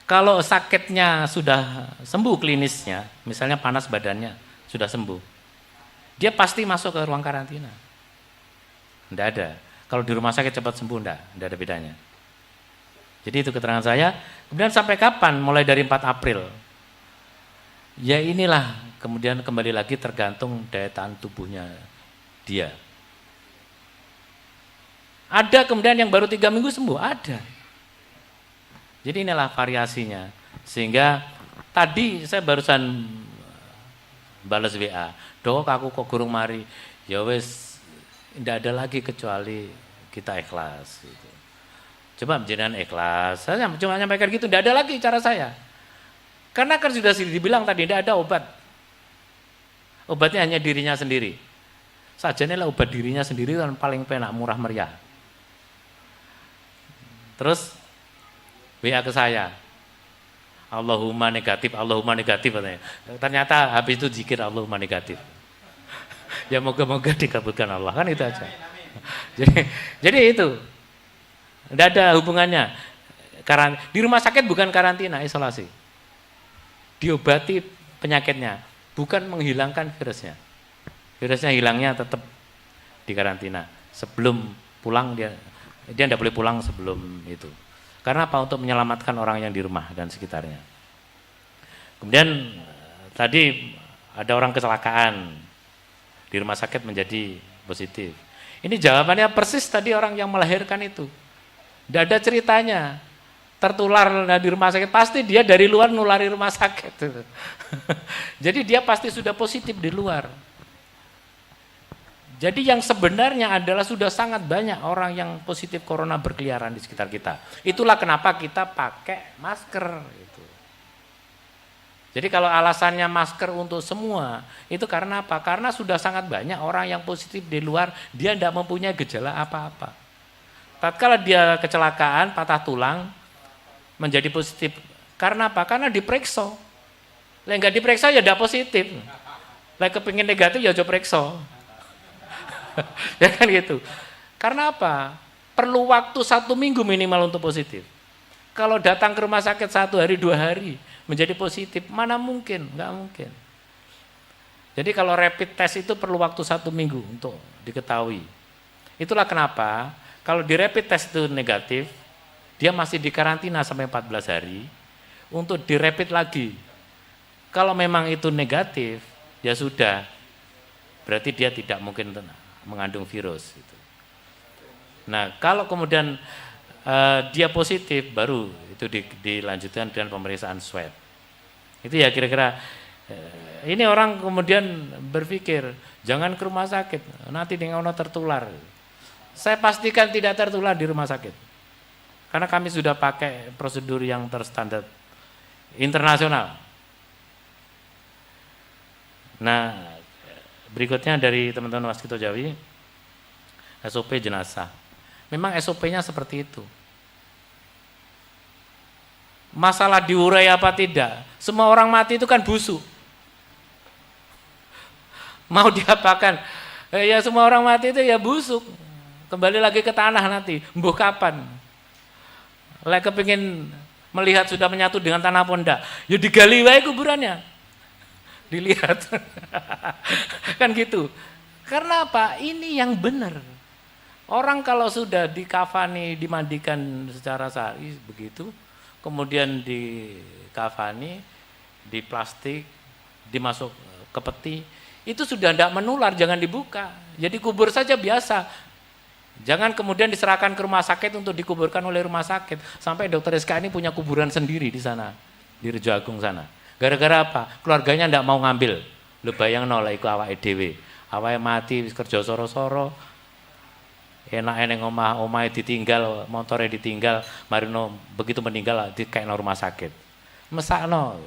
[SPEAKER 1] Kalau sakitnya sudah sembuh klinisnya, misalnya panas badannya sudah sembuh, dia pasti masuk ke ruang karantina. Enggak ada. Kalau di rumah sakit cepat sembuh, enggak ada bedanya. Jadi itu keterangan saya. Kemudian sampai kapan? Mulai dari 4 April. Ya inilah, kemudian kembali lagi tergantung daya tahan tubuhnya dia. Ada kemudian yang baru 3 minggu sembuh, ada. Jadi inilah variasinya. Sehingga tadi saya barusan balas WA, "Dok, aku kok gurung mari." Ya wes, tidak ada lagi kecuali kita ikhlas. Gitu. Coba jenengan ikhlas. Saya cuma nyampaikan gitu, tidak ada lagi cara saya. Karena kan sudah dibilang tadi, tidak ada obat. Obatnya hanya dirinya sendiri. Sajane lah obat dirinya sendiri kan paling penak, murah meriah. Terus WA ke saya, Allahumma negatif katanya. Ternyata habis itu zikir Allahumma negatif. Ya moga-moga dikabulkan Allah, kan itu aja. Jadi itu, tidak ada hubungannya. Di rumah sakit bukan karantina, isolasi. Diobati penyakitnya, bukan menghilangkan virusnya. Virusnya hilangnya tetap di karantina. Sebelum pulang dia tidak boleh pulang sebelum itu. Karena apa? Untuk menyelamatkan orang yang di rumah dan sekitarnya. Kemudian tadi ada orang kecelakaan di rumah sakit menjadi positif. Ini jawabannya persis tadi orang yang melahirkan itu. Tidak ada ceritanya. Tertular di rumah sakit, pasti dia dari luar nulari rumah sakit. Jadi dia pasti sudah positif di luar. Jadi yang sebenarnya adalah sudah sangat banyak orang yang positif corona berkeliaran di sekitar kita. Itulah kenapa kita pakai masker. Gitu. Jadi kalau alasannya masker untuk semua, itu karena apa? Karena sudah sangat banyak orang yang positif di luar, dia tidak mempunyai gejala apa-apa. Tatkala dia kecelakaan, patah tulang, menjadi positif. Karena apa? Karena diperiksa. Lah enggak diperiksa ya tidak positif. Lah kepingin negatif ya coba periksa. Ya kan gitu. Karena apa? Perlu waktu 1 minggu minimal untuk positif. Kalau datang ke rumah sakit 1 hari 2 hari menjadi positif, mana mungkin? Enggak mungkin. Jadi kalau rapid test itu perlu waktu 1 minggu untuk diketahui. Itulah kenapa kalau di rapid test itu negatif, dia masih dikarantina sampai 14 hari untuk direpit lagi. Kalau memang itu negatif, ya sudah, berarti dia tidak mungkin mengandung virus. Gitu. Nah, kalau kemudian dia positif, baru itu dilanjutkan dengan pemeriksaan swab. Itu ya kira-kira. Ini orang kemudian berpikir, jangan ke rumah sakit, nanti dengan tertular. Saya pastikan tidak tertular di rumah sakit. Karena kami sudah pakai prosedur yang terstandar internasional. Nah, berikutnya dari teman-teman Waskito Jawi, SOP jenazah. Memang SOP-nya seperti itu. Masalah diurai apa tidak, semua orang mati itu kan busuk. Mau diapakan? Ya semua orang mati itu ya busuk. Kembali lagi ke tanah nanti, mbuh kapan? Lek kepingin melihat sudah menyatu dengan tanah ponda, ya digali wae kuburannya. Dilihat. Kan gitu. Karena apa? Ini yang benar. Orang kalau sudah dikafani, dimandikan secara syar'i begitu, kemudian dikafani, di plastik, dimasuk ke peti, itu sudah tidak menular, jangan dibuka. Jadi kubur saja biasa. Jangan kemudian diserahkan ke rumah sakit untuk dikuburkan oleh rumah sakit. Sampai dokter SK ini punya kuburan sendiri di sana, di Rejo Agung sana. Gara-gara apa? Keluarganya tidak mau ngambil. Lu bayang nolak iku awake dhewe. Awake mati kerja soro-soro. Enak-enak omahe ditinggal, motornya ditinggal, marino begitu meninggal dikaitno rumah sakit. Mesakno.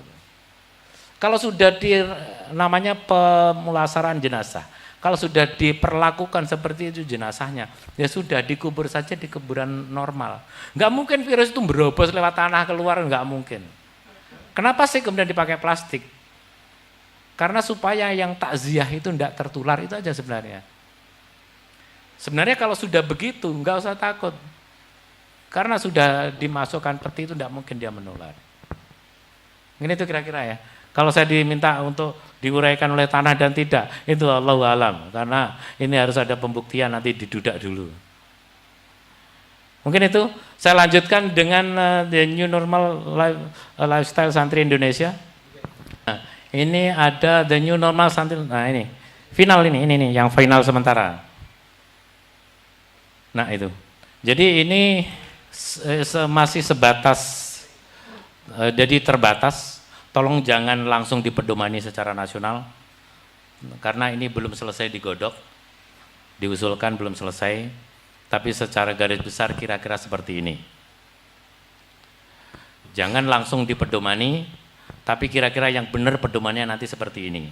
[SPEAKER 1] Kalau sudah namanya pemulasaran jenazah. Kalau sudah diperlakukan seperti itu jenazahnya, ya sudah dikubur saja di kuburan normal. Enggak mungkin virus itu berobos lewat tanah keluar, enggak mungkin. Kenapa sih kemudian dipakai plastik? Karena supaya yang takziah itu enggak tertular, itu aja sebenarnya. Sebenarnya kalau sudah begitu, enggak usah takut. Karena sudah dimasukkan peti itu enggak mungkin dia menular. Ini tuh kira-kira ya. Kalau saya diminta untuk diuraikan oleh tanah dan tidak, itu Allahu alam. Karena ini harus ada pembuktian, nanti didudak dulu. Mungkin itu. Saya lanjutkan dengan the new normal lifestyle santri Indonesia. Nah, ini ada the new normal santri. Nah ini final ini yang final sementara. Nah itu. Jadi ini masih sebatas, jadi terbatas. Tolong jangan langsung dipedomani secara nasional, karena ini belum selesai digodok, diusulkan belum selesai, tapi secara garis besar kira-kira seperti ini. Jangan langsung dipedomani, tapi kira-kira yang benar pedomannya nanti seperti ini.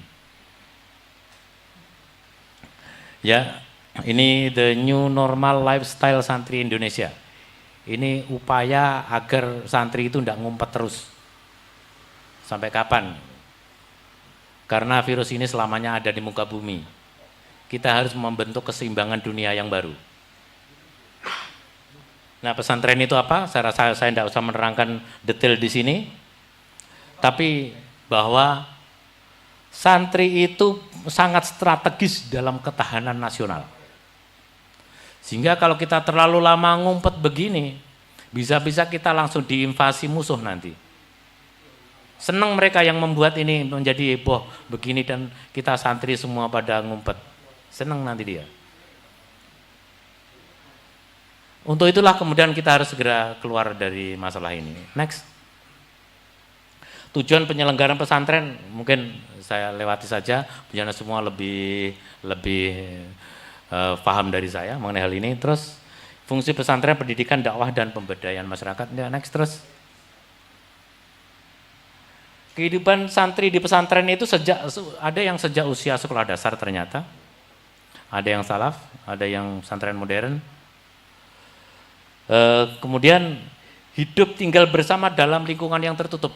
[SPEAKER 1] Ya, ini the new normal lifestyle santri Indonesia. Ini upaya agar santri itu tidak ngumpet terus. Sampai kapan? Karena virus ini selamanya ada di muka bumi. Kita harus membentuk keseimbangan dunia yang baru. Nah, pesantren itu apa? Saya rasa saya tidak usah menerangkan detail di sini. Tapi bahwa santri itu sangat strategis dalam ketahanan nasional. Sehingga kalau kita terlalu lama ngumpet begini, bisa-bisa kita langsung diinvasi musuh nanti. Senang mereka yang membuat ini menjadi heboh begini dan kita santri semua pada ngumpet. Senang nanti dia. Untuk itulah kemudian kita harus segera keluar dari masalah ini. Next. Tujuan penyelenggaraan pesantren mungkin saya lewati saja, biar semua lebih paham dari saya mengenai hal ini. Terus fungsi pesantren pendidikan, dakwah dan pemberdayaan masyarakat. Ya, next terus. Kehidupan santri di pesantren itu ada yang sejak usia sekolah dasar ternyata, ada yang salaf, ada yang pesantren modern. Kemudian hidup tinggal bersama dalam lingkungan yang tertutup.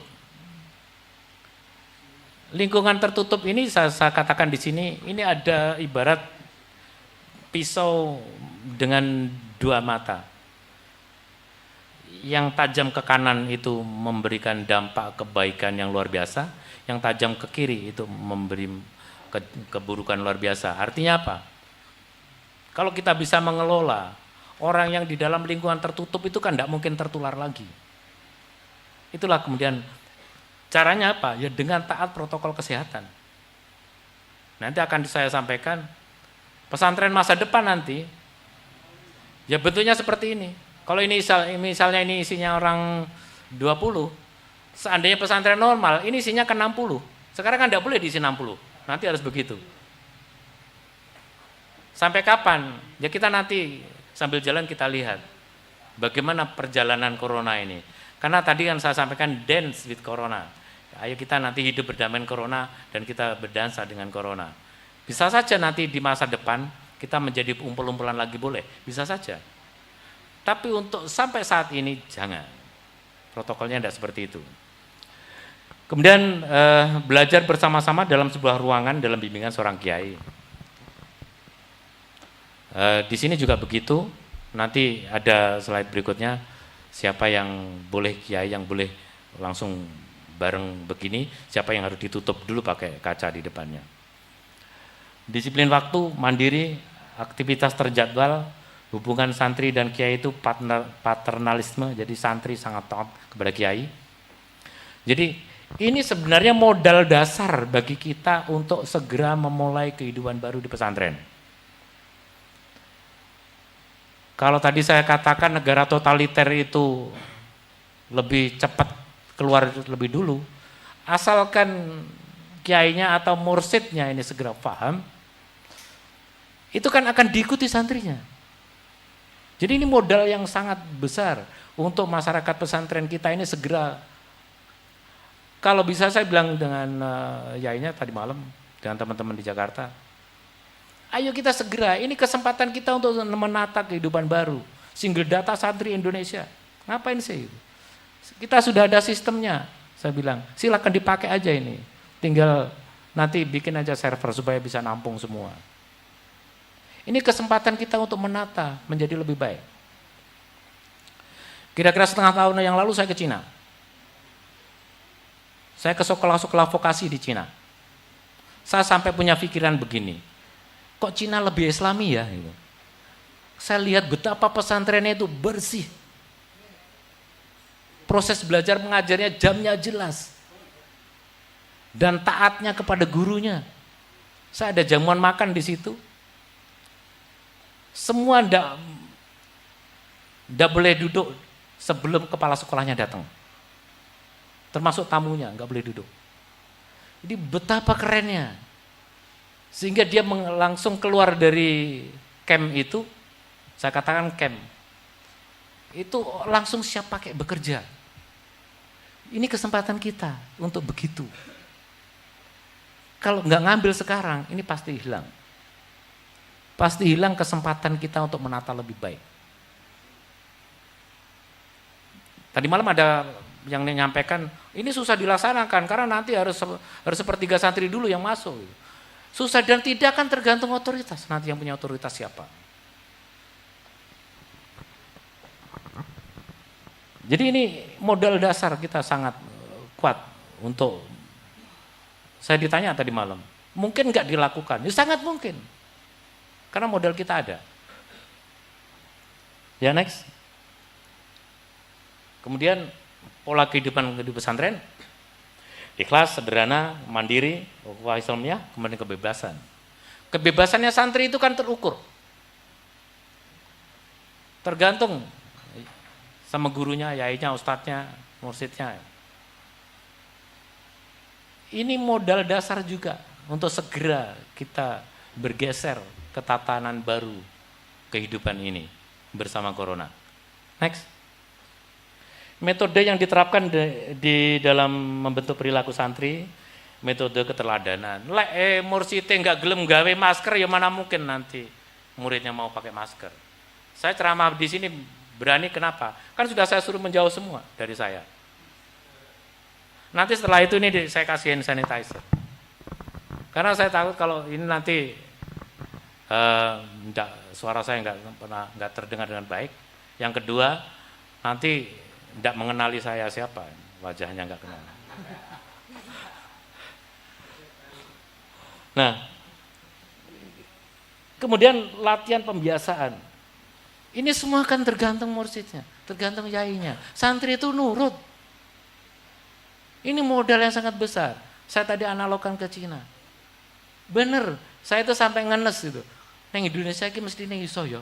[SPEAKER 1] Lingkungan tertutup ini saya katakan di sini, ini ada ibarat pisau dengan dua mata. Yang tajam ke kanan itu memberikan dampak kebaikan yang luar biasa, yang tajam ke kiri itu memberi keburukan luar biasa. Artinya apa? Kalau kita bisa mengelola orang yang di dalam lingkungan tertutup itu kan tidak mungkin tertular lagi. Itulah kemudian caranya apa? Ya dengan taat protokol kesehatan. Nanti akan saya sampaikan pesantren masa depan nanti, ya bentuknya seperti ini. Kalau ini misalnya ini isinya orang 20, seandainya pesantren normal, ini isinya ke 60. Sekarang kan tidak boleh diisi 60, nanti harus begitu. Sampai kapan? Ya kita nanti sambil jalan kita lihat bagaimana perjalanan corona ini. Karena tadi kan saya sampaikan dance with corona. Ayo kita nanti hidup berdamai dengan corona dan kita berdansa dengan corona. Bisa saja nanti di masa depan kita menjadi umpul-umpulan lagi boleh, bisa saja. Tapi untuk sampai saat ini jangan. Protokolnya tidak seperti itu. Kemudian belajar bersama-sama dalam sebuah ruangan dalam bimbingan seorang kiai. Di sini juga begitu. Nanti ada slide berikutnya. Siapa yang boleh kiai, yang boleh langsung bareng begini. Siapa yang harus ditutup dulu pakai kaca di depannya. Disiplin waktu, mandiri, aktivitas terjadwal. Hubungan santri dan kiai itu paternalisme, jadi santri sangat taat kepada kiai. Jadi ini sebenarnya modal dasar bagi kita untuk segera memulai kehidupan baru di pesantren. Kalau tadi saya katakan negara totaliter itu lebih cepat keluar lebih dulu, asalkan kiainya atau mursidnya ini segera paham, itu kan akan diikuti santrinya. Jadi ini modal yang sangat besar untuk masyarakat pesantren kita ini segera. Kalau bisa saya bilang dengan yainya tadi malam dengan teman-teman di Jakarta, ayo kita segera, ini kesempatan kita untuk menata kehidupan baru. Single data santri Indonesia, ngapain sih? Kita sudah ada sistemnya, saya bilang silakan dipakai aja ini. Tinggal nanti bikin aja server supaya bisa nampung semua. Ini kesempatan kita untuk menata menjadi lebih baik. Kira-kira setengah tahun yang lalu saya ke Cina. Saya ke sekolah-sekolah vokasi di Cina. Saya sampai punya pikiran begini, kok Cina lebih Islami ya? Gitu. Saya lihat betapa pesantrennya itu bersih. Proses belajar mengajarnya jamnya jelas. Dan taatnya kepada gurunya. Saya ada jamuan makan di situ. Semua ndak boleh duduk sebelum kepala sekolahnya datang. Termasuk tamunya, nggak boleh duduk. Jadi betapa kerennya. Sehingga dia langsung keluar dari camp itu, saya katakan camp, itu langsung siap pakai bekerja. Ini kesempatan kita untuk begitu. Kalau nggak ngambil sekarang, ini pasti hilang. Pasti hilang kesempatan kita untuk menata lebih baik. Tadi malam ada yang menyampaikan, ini susah dilaksanakan karena nanti harus sepertiga santri dulu yang masuk. Susah dan tidak akan tergantung otoritas. Nanti yang punya otoritas siapa. Jadi ini modal dasar kita sangat kuat untuk, saya ditanya tadi malam, mungkin nggak dilakukan? Ya sangat mungkin. Karena modal kita ada. Ya next. Kemudian pola kehidupan di pesantren, ikhlas, sederhana, mandiri, ukhuwah Islamiyah, kemudian kebebasan. Kebebasannya santri itu kan terukur. Tergantung sama gurunya, yainya, ustadznya, mursidnya. Ini modal dasar juga untuk segera kita bergeser ke tatanan baru kehidupan ini bersama corona. Next. Metode yang diterapkan di dalam membentuk perilaku santri, metode keteladanan. Mursite nggak gelem gawe masker, ya mana mungkin nanti muridnya mau pakai masker. Saya ceramah di sini berani, kenapa? Kan sudah saya suruh menjauh semua dari saya. Nanti setelah itu ini saya kasih hand sanitizer. Karena saya takut kalau ini nanti suara saya nggak terdengar dengan baik. Yang kedua, nanti tidak mengenali saya siapa, wajahnya nggak kenal. Nah, kemudian latihan pembiasaan. Ini semua kan tergantung mursidnya, tergantung yainya. Santri itu nurut. Ini modal yang sangat besar. Saya tadi analogkan ke Cina. Bener, saya itu sampai ngenes gitu. Neng Indonesia ini mesti neng iso ya.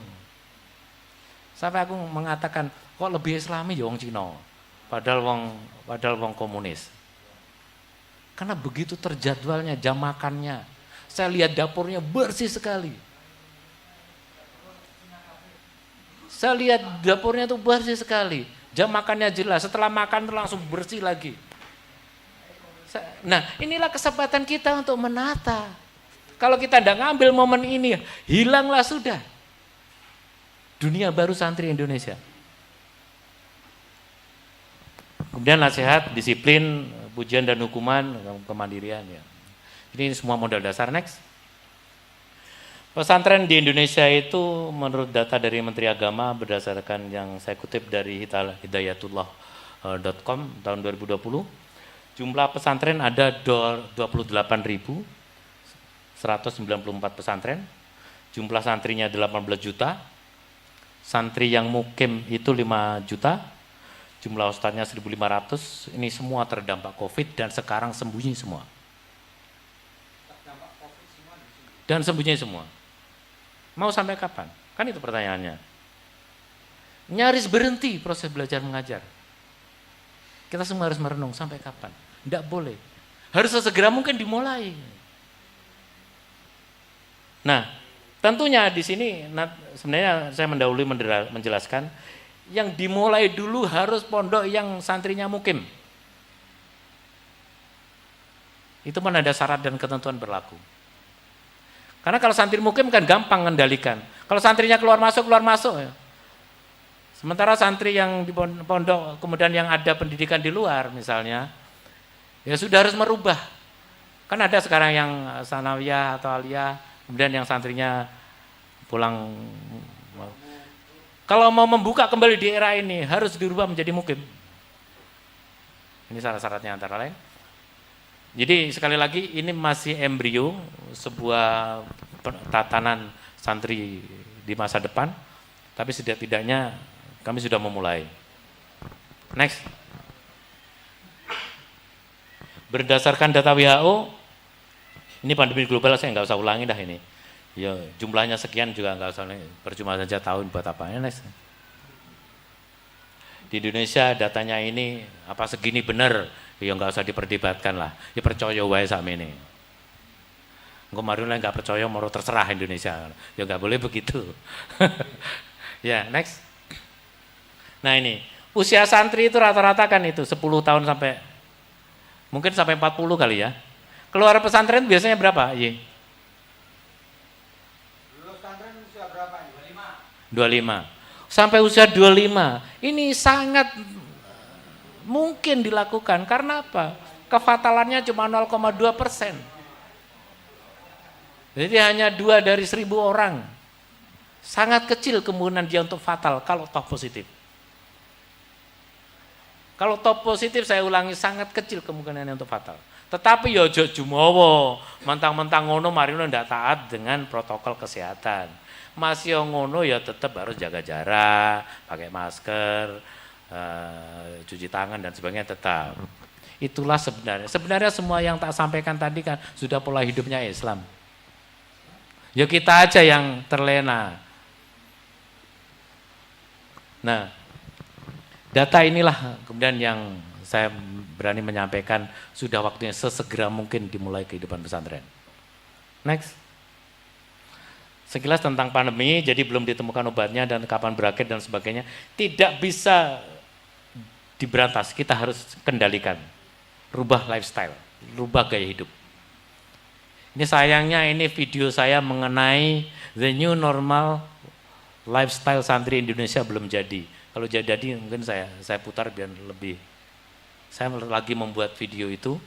[SPEAKER 1] Sampai aku mengatakan, kok lebih Islami ya wong Cina, padahal wong komunis. Karena begitu terjadwalnya, jam makannya. Saya lihat dapurnya bersih sekali. Saya lihat dapurnya itu bersih sekali. Jam makannya jelas, setelah makan langsung bersih lagi. Nah, inilah kesempatan kita untuk menata. Kalau kita tidak ngambil momen ini, hilanglah sudah dunia baru santri Indonesia. Kemudian nasihat, disiplin, pujian dan hukuman, kemandirian. Ya. Ini semua modal dasar. Next. Pesantren di Indonesia itu menurut data dari Menteri Agama berdasarkan yang saya kutip dari hidayatullah.com tahun 2020, jumlah pesantren ada 28.194 pesantren, jumlah santrinya 18 juta, santri yang mukim itu 5 juta, jumlah ustadznya 1.500, ini semua terdampak COVID dan sekarang sembunyi semua. Dan sembunyi semua. Mau sampai kapan? Kan itu pertanyaannya. Nyaris berhenti proses belajar mengajar. Kita semua harus merenung sampai kapan? Tidak boleh. Harus sesegera mungkin dimulai. Nah, tentunya di sini sebenarnya saya mendahului menjelaskan yang dimulai dulu harus pondok yang santrinya mukim. Itu mana ada syarat dan ketentuan berlaku. Karena kalau santri mukim kan gampang mengendalikan. Kalau santrinya keluar masuk ya. Sementara santri yang di pondok kemudian yang ada pendidikan di luar misalnya, ya sudah harus merubah. Kan ada sekarang yang sanawiyah atau aliyah, kemudian yang santrinya pulang. Kalau mau membuka kembali di era ini harus dirubah menjadi mukim. Ini syarat-syaratnya antara lain. Jadi sekali lagi ini masih embrio sebuah tatanan santri di masa depan, tapi setidak-tidaknya kami sudah memulai. Next. Berdasarkan data WHO, ini pandemi global saya nggak usah ulangi dah ini. Ya jumlahnya sekian juga nggak usah, percuma saja tahun buat apa. Next. Di Indonesia datanya ini apa segini benar, ya nggak usah diperdebatkan lah, ya percaya wae sama ini. Kemarin lah nggak percaya mau terserah Indonesia, ya nggak boleh begitu. Ya next. Nah ini usia santri itu rata-rata kan itu 10 tahun sampai mungkin sampai 40 kali ya. Keluar pesantren biasanya berapa? Ye?
[SPEAKER 2] Lulus pesantren usia berapa?
[SPEAKER 1] 25. Sampai usia 25, ini sangat mungkin dilakukan, karena apa? Kefatalannya cuma 0,2%. Jadi hanya 2 dari 1.000 orang. Sangat kecil kemungkinan dia untuk fatal kalau toh positif. Kalau toh positif, saya ulangi, sangat kecil kemungkinannya untuk fatal. Tetapi ya ojo jumowo, mentang-mentang ngono marino ndak taat dengan protokol kesehatan. Masih ngono ya tetap harus jaga jarak, pakai masker, cuci tangan dan sebagainya tetap. Itulah sebenarnya semua yang tak sampaikan tadi kan sudah pola hidupnya Islam. Ya kita aja yang terlena. Nah, data inilah kemudian yang saya berani menyampaikan sudah waktunya sesegera mungkin dimulai kehidupan pesantren. Next. Sekilas tentang pandemi, jadi belum ditemukan obatnya dan kapan berakhir dan sebagainya, tidak bisa diberantas, kita harus kendalikan, rubah lifestyle, rubah gaya hidup. Ini sayangnya ini video saya mengenai the new normal lifestyle santri Indonesia belum jadi. Kalau jadi mungkin saya putar biar lebih. Saya lagi membuat video itu,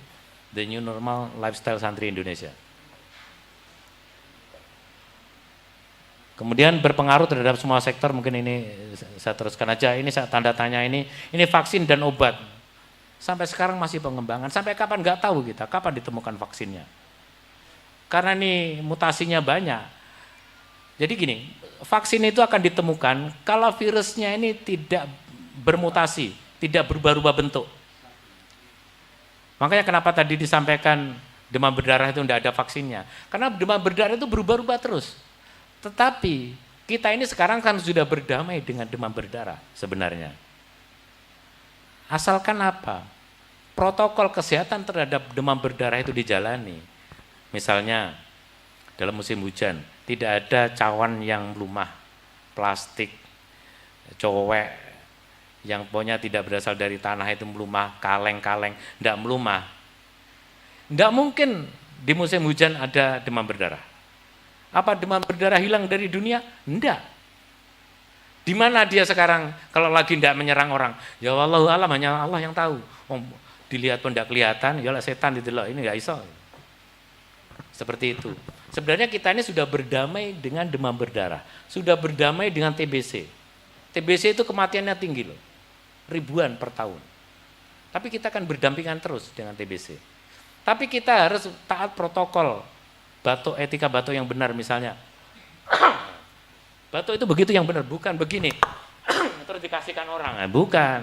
[SPEAKER 1] the new normal lifestyle santri Indonesia. Kemudian berpengaruh terhadap semua sektor, mungkin ini saya teruskan aja, ini saya tanda tanya ini vaksin dan obat. Sampai sekarang masih pengembangan, sampai kapan nggak tahu kita, kapan ditemukan vaksinnya. Karena ini mutasinya banyak. Jadi gini, vaksin itu akan ditemukan kalau virusnya ini tidak bermutasi, tidak berubah-ubah bentuk. Makanya kenapa tadi disampaikan demam berdarah itu tidak ada vaksinnya. Karena demam berdarah itu berubah-ubah terus. Tetapi kita ini sekarang kan sudah berdamai dengan demam berdarah sebenarnya. Asalkan apa? Protokol kesehatan terhadap demam berdarah itu dijalani. Misalnya dalam musim hujan tidak ada cawan yang melumah, plastik, cowek yang pokoknya tidak berasal dari tanah itu melumah, kaleng-kaleng, tidak melumah. Tidak mungkin di musim hujan ada demam berdarah. Apa demam berdarah hilang dari dunia? Enggak. Di mana dia sekarang kalau lagi tidak menyerang orang? Ya wallahu alam, hanya Allah yang tahu. Dilihat pun tidak kelihatan, ya setan itu loh, ini enggak iso. Seperti itu. Sebenarnya kita ini sudah berdamai dengan demam berdarah, sudah berdamai dengan TBC. TBC itu kematiannya tinggi loh, ribuan per tahun. Tapi kita akan berdampingan terus dengan TBC. Tapi kita harus taat protokol. Batuk, etika batuk yang benar misalnya. Batuk itu begitu yang benar, bukan begini. Terus dikasihkan orang, bukan.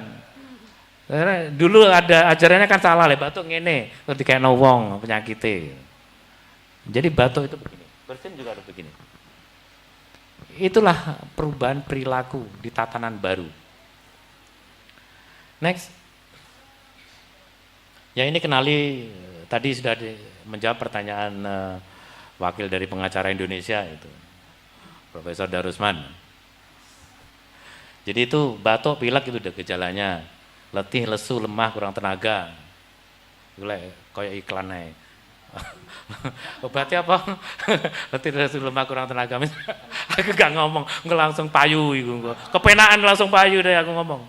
[SPEAKER 1] Karena dulu ada ajarannya kan salah, batuk ngene, terus dikena wong penyakitnya. Jadi batuk itu begini, bersin juga harus begini. Itulah perubahan perilaku di tatanan baru. Next. Ya ini kenali, tadi sudah menjawab pertanyaan wakil dari pengacara Indonesia itu, Profesor Darusman. Jadi itu batuk, pilek itu udah gejalanya, letih, lesu, lemah, kurang tenaga. Itu kayak iklan aja. Obatnya apa? Letih, lesu, lemah, kurang tenaga. Aku gak ngomong, nggak langsung payu itu. Kepenaan langsung payu deh aku ngomong.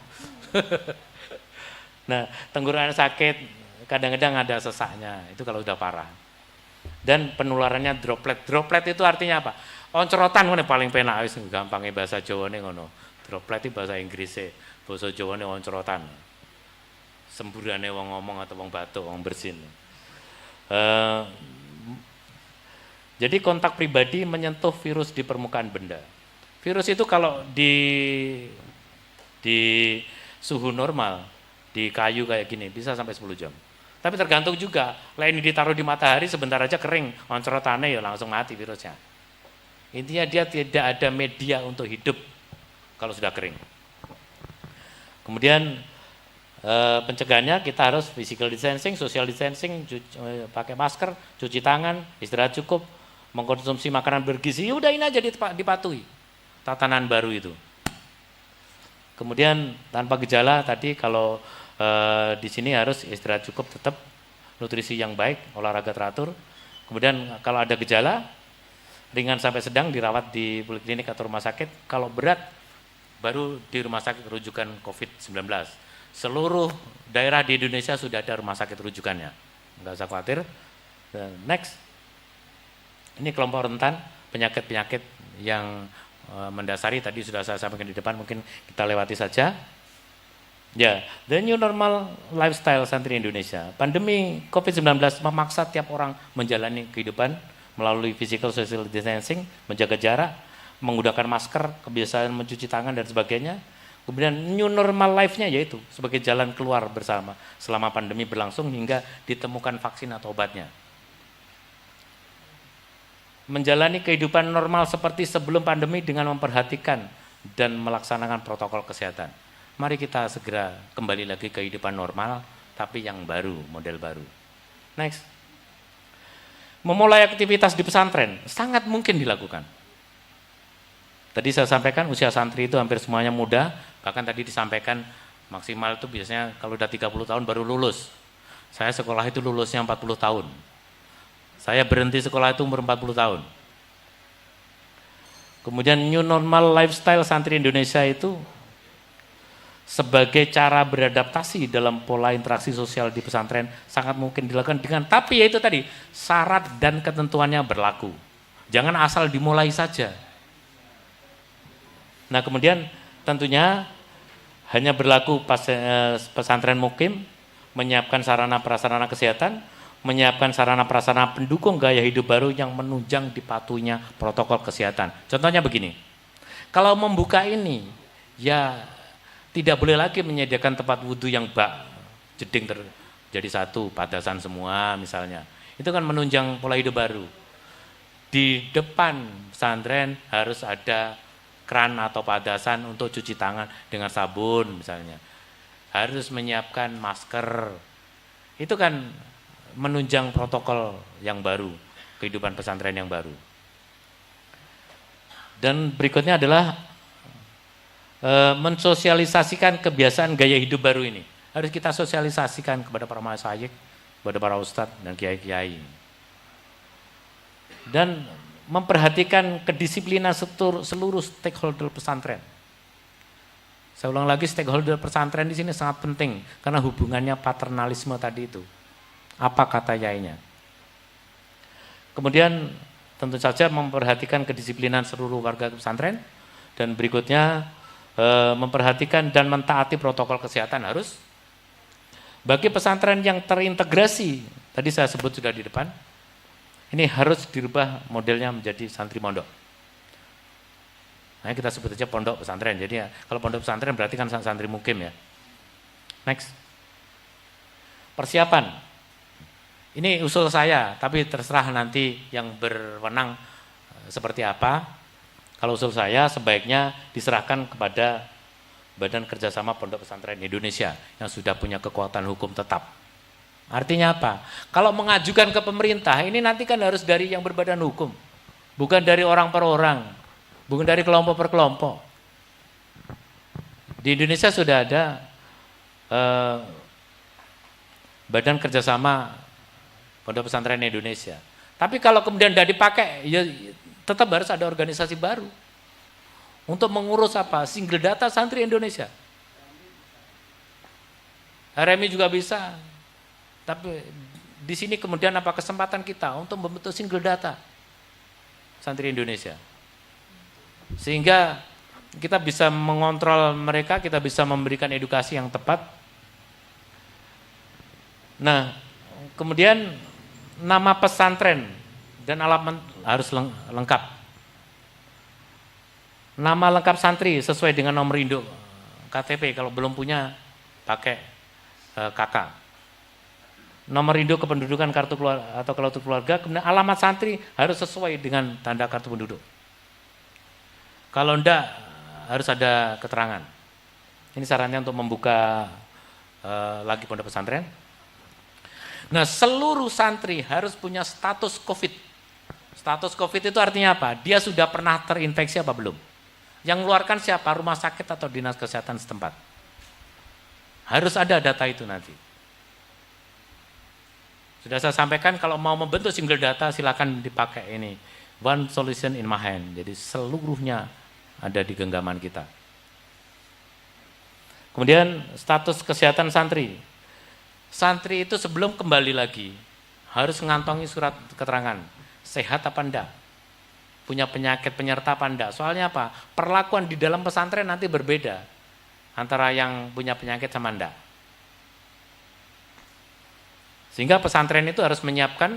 [SPEAKER 1] Nah, tenggorokan sakit, kadang-kadang ada sesaknya. Itu kalau udah parah. Dan penularannya droplet. Droplet itu artinya apa? Oncrotan ngono paling penak wis gampangnya bahasa Jawane ngono. Droplet itu bahasa Inggrisnya, bahasa Jawane oncrotan. Semburane wong ngomong atau wong batuk, wong bersin. Jadi kontak pribadi menyentuh virus di permukaan benda. Virus itu kalau di suhu normal, di kayu kayak gini, bisa sampai 10 jam. Tapi tergantung juga, lain ditaruh di matahari sebentar aja kering, oncrotannya ya langsung mati virusnya. Intinya dia tidak ada media untuk hidup kalau sudah kering. Kemudian pencegahannya kita harus physical distancing, social distancing, pakai masker, cuci tangan, istirahat cukup, mengkonsumsi makanan bergizi, udah ini aja dipatuhi. Tatanan baru itu. Kemudian tanpa gejala tadi kalau di sini harus istirahat cukup tetap, nutrisi yang baik, olahraga teratur. Kemudian kalau ada gejala ringan sampai sedang dirawat di poliklinik atau rumah sakit. Kalau berat baru di rumah sakit rujukan COVID-19. Seluruh daerah di Indonesia sudah ada rumah sakit rujukannya. Enggak usah khawatir. Dan next. Ini kelompok rentan, penyakit-penyakit yang mendasari tadi sudah saya sampaikan di depan, mungkin kita lewati saja. Ya, the new normal lifestyle santri Indonesia. Pandemi COVID-19 memaksa tiap orang menjalani kehidupan melalui physical social distancing, menjaga jarak, menggunakan masker, kebiasaan mencuci tangan dan sebagainya. Kemudian new normal life-nya yaitu sebagai jalan keluar bersama selama pandemi berlangsung hingga ditemukan vaksin atau obatnya. Menjalani kehidupan normal seperti sebelum pandemi dengan memperhatikan dan melaksanakan protokol kesehatan. Mari kita segera kembali lagi ke kehidupan normal, tapi yang baru, model baru. Next. Memulai aktivitas di pesantren, sangat mungkin dilakukan. Tadi saya sampaikan usia santri itu hampir semuanya muda, bahkan tadi disampaikan maksimal itu biasanya kalau udah 30 tahun baru lulus. Saya sekolah itu lulusnya 40 tahun. Saya berhenti sekolah itu umur 40 tahun. Kemudian new normal lifestyle santri Indonesia itu sebagai cara beradaptasi dalam pola interaksi sosial di pesantren sangat mungkin dilakukan dengan, tapi ya itu tadi, syarat dan ketentuannya berlaku. Jangan asal dimulai saja. Nah kemudian tentunya hanya berlaku pesantren mukim, menyiapkan sarana prasarana kesehatan, menyiapkan sarana prasarana pendukung gaya hidup baru yang menunjang dipatuhinya protokol kesehatan. Contohnya begini, kalau membuka ini, ya tidak boleh lagi menyediakan tempat wudhu yang bak, jeding jadi satu, padasan semua misalnya. Itu kan menunjang pola hidup baru. Di depan pesantren harus ada keran atau padasan untuk cuci tangan dengan sabun misalnya. Harus menyiapkan masker. Itu kan menunjang protokol yang baru, kehidupan pesantren yang baru. Dan berikutnya adalah mensosialisasikan kebiasaan gaya hidup baru ini. Harus kita sosialisasikan kepada para masyayikh, kepada para ustadz dan kiai-kiai. Dan memperhatikan kedisiplinan seluruh stakeholder pesantren. Saya ulang lagi, stakeholder pesantren di sini sangat penting karena hubungannya paternalisme tadi itu. Apa kata yainya? Kemudian tentu saja memperhatikan kedisiplinan seluruh warga pesantren dan berikutnya memperhatikan dan mentaati protokol kesehatan harus. Bagi pesantren yang terintegrasi, tadi saya sebut sudah di depan, ini harus dirubah modelnya menjadi santri pondok. Nah kita sebut aja pondok pesantren, jadi ya, kalau pondok pesantren berarti kan santri mukim ya. Next. Persiapan. Ini usul saya, tapi terserah nanti yang berwenang seperti apa. Kalau usul saya sebaiknya diserahkan kepada Badan Kerjasama Pondok Pesantren Indonesia yang sudah punya kekuatan hukum tetap. Artinya apa? Kalau mengajukan ke pemerintah ini nanti kan harus dari yang berbadan hukum, bukan dari orang per orang, bukan dari kelompok per kelompok. Di Indonesia sudah ada Badan Kerjasama Pondok Pesantren Indonesia. Tapi kalau kemudian tidak dipakai, ya tetap harus ada organisasi baru untuk mengurus apa? Single data santri Indonesia. RMI juga bisa. Tapi di sini kemudian apa kesempatan kita untuk membentuk single data santri Indonesia. Sehingga kita bisa mengontrol mereka, kita bisa memberikan edukasi yang tepat. Nah, kemudian nama pesantren dan alamat harus lengkap. Nama lengkap santri sesuai dengan nomor induk KTP, kalau belum punya pakai KK. Nomor induk kependudukan kartu keluarga atau kartu keluarga, kemudian alamat santri harus sesuai dengan tanda kartu penduduk. Kalau enggak harus ada keterangan. Ini sarannya untuk membuka lagi pondok pesantren. Nah, seluruh santri harus punya status COVID. Status COVID itu artinya apa? Dia sudah pernah terinfeksi apa belum? Yang mengeluarkan siapa? Rumah sakit atau dinas kesehatan setempat. Harus ada data itu nanti. Sudah saya sampaikan, kalau mau membentuk single data silakan dipakai ini. One solution in my hand. Jadi seluruhnya ada di genggaman kita. Kemudian status kesehatan santri. Santri itu sebelum kembali lagi harus mengantongi surat keterangan. Sehat apa enggak? Punya penyakit penyerta apa enggak? Soalnya apa? Perlakuan di dalam pesantren nanti berbeda antara yang punya penyakit sama enggak. Sehingga pesantren itu harus menyiapkan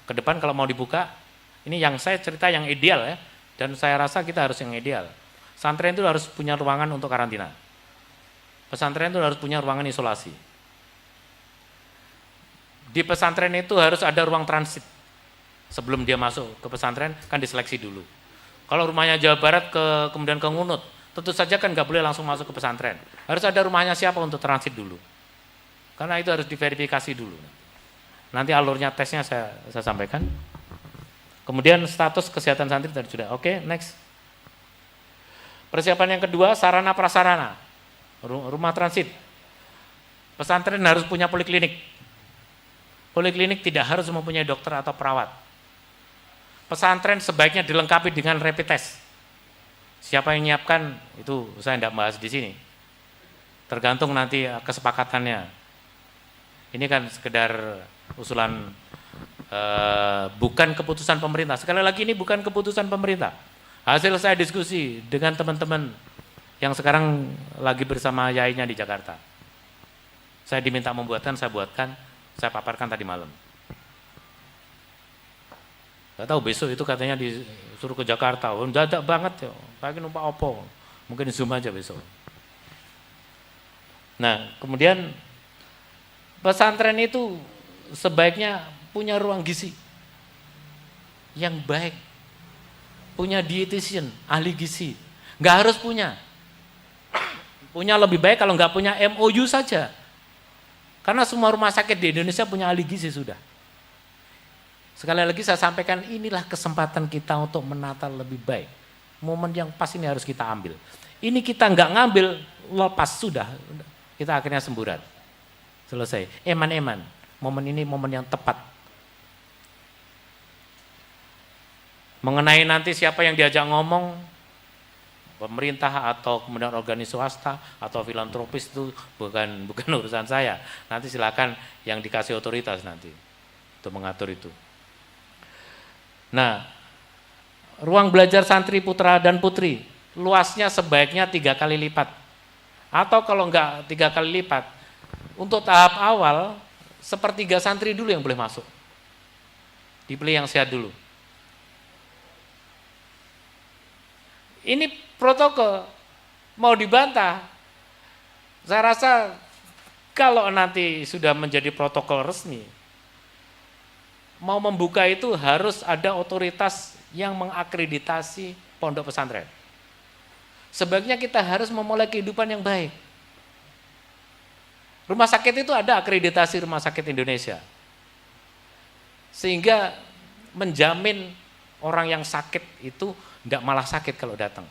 [SPEAKER 1] ke depan kalau mau dibuka. Ini yang saya cerita yang ideal ya. Dan saya rasa kita harus yang ideal. Pesantren itu harus punya ruangan untuk karantina. Pesantren itu harus punya ruangan isolasi. Di pesantren itu harus ada ruang transit. Sebelum dia masuk ke pesantren kan diseleksi dulu. Kalau rumahnya Jawa Barat kemudian ke Ngunut, tentu saja kan nggak boleh langsung masuk ke pesantren. Harus ada rumahnya siapa untuk transit dulu. Karena itu harus diverifikasi dulu. Nanti alurnya tesnya saya sampaikan. Kemudian status kesehatan santri tadi sudah. Oke, next. Persiapan yang kedua, sarana prasarana. Rumah transit. Pesantren harus punya poliklinik. Poliklinik tidak harus mempunyai dokter atau perawat. Pesantren sebaiknya dilengkapi dengan rapid test. Siapa yang menyiapkan itu saya tidak bahas di sini. Tergantung nanti kesepakatannya. Ini kan sekedar usulan, bukan keputusan pemerintah. Sekali lagi ini bukan keputusan pemerintah. Hasil saya diskusi dengan teman-teman yang sekarang lagi bersama yainya di Jakarta. Saya diminta membuatkan, saya buatkan, saya paparkan tadi malam. Gak tahu besok itu katanya disuruh ke Jakarta. Oh, dadak banget ya. Lagi numpak opo. Mungkin Zoom aja besok. Nah, kemudian pesantren itu sebaiknya punya ruang gizi yang baik. Punya dietitian, ahli gizi. Nggak harus punya. Punya lebih baik kalau nggak punya MOU saja. Karena semua rumah sakit di Indonesia punya ahli gizi sudah. Sekali lagi saya sampaikan, inilah kesempatan kita untuk menata lebih baik. Momen yang pas ini harus kita ambil. Ini kita nggak ngambil, lepas sudah. Kita akhirnya semburat. Selesai. Eman-eman. Momen ini momen yang tepat. Mengenai nanti siapa yang diajak ngomong, pemerintah atau kemudian organisasi swasta atau filantropis itu bukan urusan saya. Nanti silakan yang dikasih otoritas nanti untuk mengatur itu. Nah, ruang belajar santri putra dan putri luasnya sebaiknya 3 kali lipat. Atau kalau enggak 3 kali lipat, untuk tahap awal 1/3 santri dulu yang boleh masuk. Dipilih yang sehat dulu. Ini protokol mau dibantah. Saya rasa kalau nanti sudah menjadi protokol resmi, mau membuka itu harus ada otoritas yang mengakreditasi pondok pesantren. Sebaiknya kita harus memulai kehidupan yang baik. Rumah sakit itu ada akreditasi Rumah Sakit Indonesia. Sehingga menjamin orang yang sakit itu tidak malah sakit kalau datang.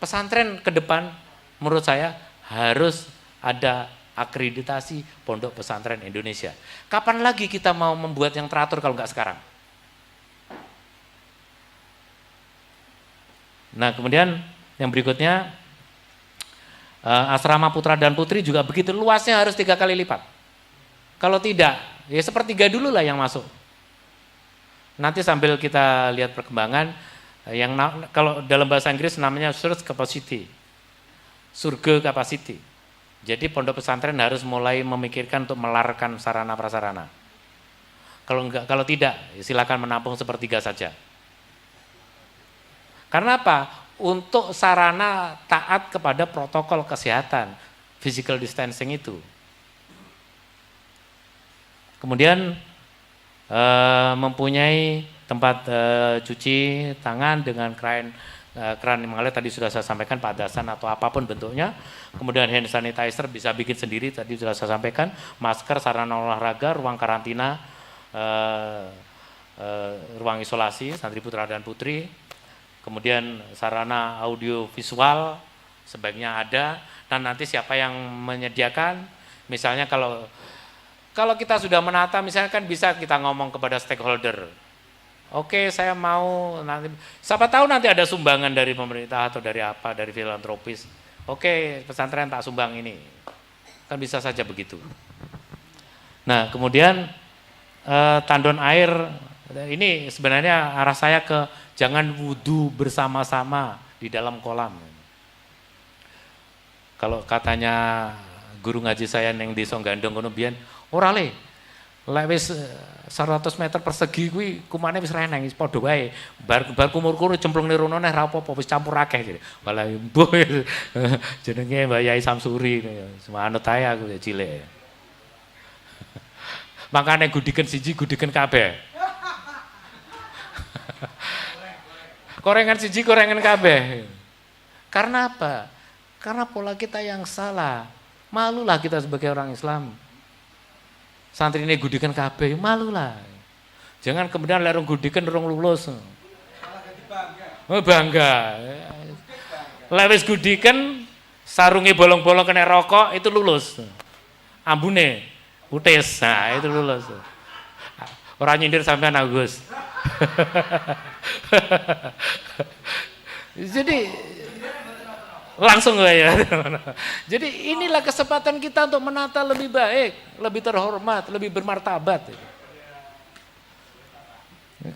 [SPEAKER 1] Pesantren ke depan menurut saya harus ada akreditasi Pondok Pesantren Indonesia. Kapan lagi kita mau membuat yang teratur kalau nggak sekarang? Nah, kemudian yang berikutnya, asrama putra dan putri juga begitu, luasnya harus 3 kali lipat. Kalau tidak, ya 1/3 dulu lah yang masuk. Nanti sambil kita lihat perkembangan, yang kalau dalam bahasa Inggris namanya surge capacity, surge capacity. Jadi pondok pesantren harus mulai memikirkan untuk melarkan sarana prasarana. Kalau tidak, silakan menampung sepertiga saja. Karena apa? Untuk sarana taat kepada protokol kesehatan, physical distancing itu. Kemudian mempunyai tempat cuci tangan dengan keran yang mengalir, tadi sudah saya sampaikan, padasan atau apapun bentuknya. Kemudian hand sanitizer bisa bikin sendiri, tadi sudah saya sampaikan. Masker, sarana olahraga, ruang karantina, ruang isolasi santri putra dan putri. Kemudian sarana audio visual sebaiknya ada, dan nanti siapa yang menyediakan, misalnya kalau kita sudah menata, misalnya kan bisa kita ngomong kepada stakeholder, oke, saya mau nanti, siapa tahu nanti ada sumbangan dari pemerintah atau dari apa, dari filantropis, oke, pesantren tak sumbang ini, kan bisa saja begitu. Nah kemudian tandon air, ini sebenarnya arah saya ke jangan wudhu bersama-sama di dalam kolam. Kalau katanya guru ngaji saya yang di Songgandong kono biyen, ora le. Lek wis 100 meter persegi kuwi kumane wis reneng, wis padha wae. Bar kumur-kumur cemplungne rono neh ra apa-apa, wis campur akeh. Walah mbuh jenenge Mbak Yai Samsuri, semanut ae aku cilik. Makane gudiken siji, gudiken kabeh. Korengan siji, korengan kabeh. Karena apa? Karena pola kita yang salah. Malulah kita sebagai orang Islam. Santri ini gudikan kabeh, malulah. Jangan kemudian lerung gudikan rong lulus. Bangga. Lewis gudikan, sarungnya bolong-bolong kena rokok, itu lulus. Ambune, utis, nah itu lulus. Orang nyindir sampean Agus. Jadi langsung ya. Jadi inilah kesempatan kita untuk menata lebih baik, lebih terhormat, lebih bermartabat.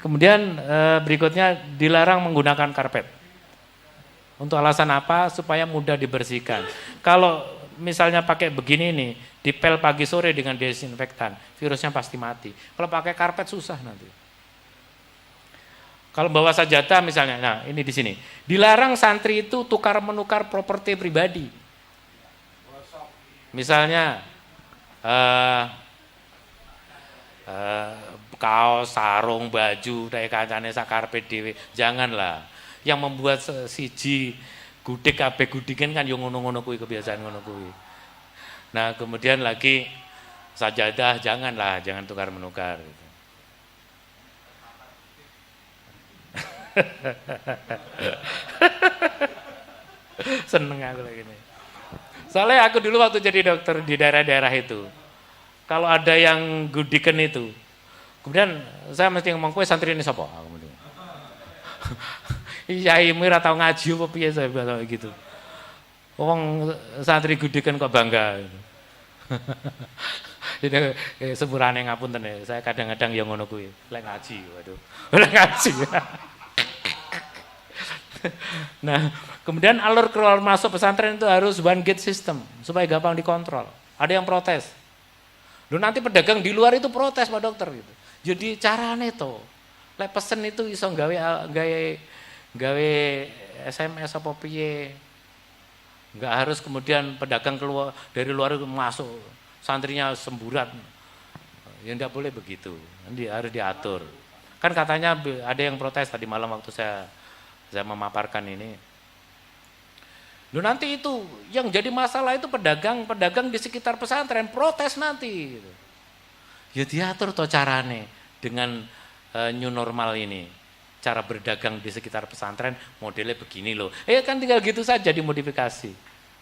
[SPEAKER 1] Kemudian berikutnya dilarang menggunakan karpet. Untuk alasan apa? Supaya mudah dibersihkan. Kalau misalnya pakai begini nih, dipel pagi sore dengan desinfektan, virusnya pasti mati. Kalau pakai karpet susah nanti. Kalau bawa sajadah misalnya, nah ini di sini, dilarang santri itu tukar menukar properti pribadi. Misalnya kaos, sarung, baju, kayak kancane sak karpet dhewe, janganlah. Yang membuat siji gudik kabeh gudikan kan yo ngono-ngono kuwi, kebiasaan ngono kuwi. Nah, kemudian lagi sajadah janganlah, jangan tukar menukar gitu. Seneng aku lagi nih. Soalnya aku dulu waktu jadi dokter di daerah-daerah itu, kalau ada yang gudikan itu, kemudian saya mesti ngomong, kowe santri ini sapa? Iya, imu ora tau ngaji apa piye saya bilang gitu. Wong santri gudikan kok bangga. Ini sepurane ngapunten ya, saya kadang-kadang yang ngono kuwi, lek ngaji, waduh. Lek ngaji. Nah, kemudian alur keluar masuk pesantren itu harus one gate system supaya gampang dikontrol. Ada yang protes. Loh nanti pedagang di luar itu protes Pak Dokter gitu. Jadi carane to, lek pesen itu iso gawe SMS apa piye. Enggak harus kemudian pedagang keluar dari luar itu masuk, santrinya semburat. Ya enggak boleh begitu. Nanti harus diatur. Kan katanya ada yang protes tadi malam waktu saya memaparkan ini. Loh nanti itu yang jadi masalah itu pedagang di sekitar pesantren protes nanti. Ya diatur toh carane dengan new normal ini. Cara berdagang di sekitar pesantren modelnya begini loh. Kan tinggal gitu saja dimodifikasi.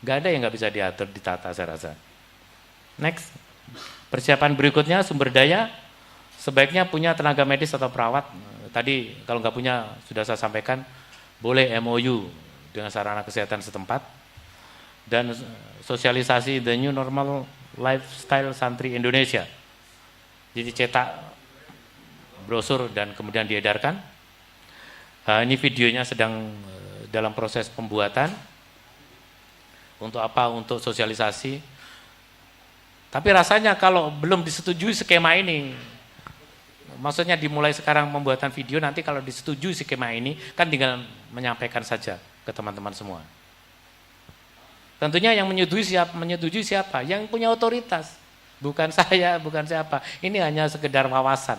[SPEAKER 1] Nggak ada yang nggak bisa diatur, ditata saya rasa. Next. Persiapan berikutnya sumber daya. Sebaiknya punya tenaga medis atau perawat. Tadi kalau nggak punya sudah saya sampaikan. Boleh MOU dengan sarana kesehatan setempat dan sosialisasi the new normal lifestyle santri Indonesia. Jadi cetak brosur dan kemudian diedarkan. Ini videonya sedang dalam proses pembuatan. Untuk apa? Untuk sosialisasi. Tapi rasanya kalau belum disetujui skema ini, maksudnya dimulai sekarang pembuatan video, nanti kalau disetujui skema ini kan tinggal menyampaikan saja ke teman-teman semua. Tentunya yang menyetujui siapa? Yang punya otoritas. Bukan saya, bukan siapa. Ini hanya sekedar wawasan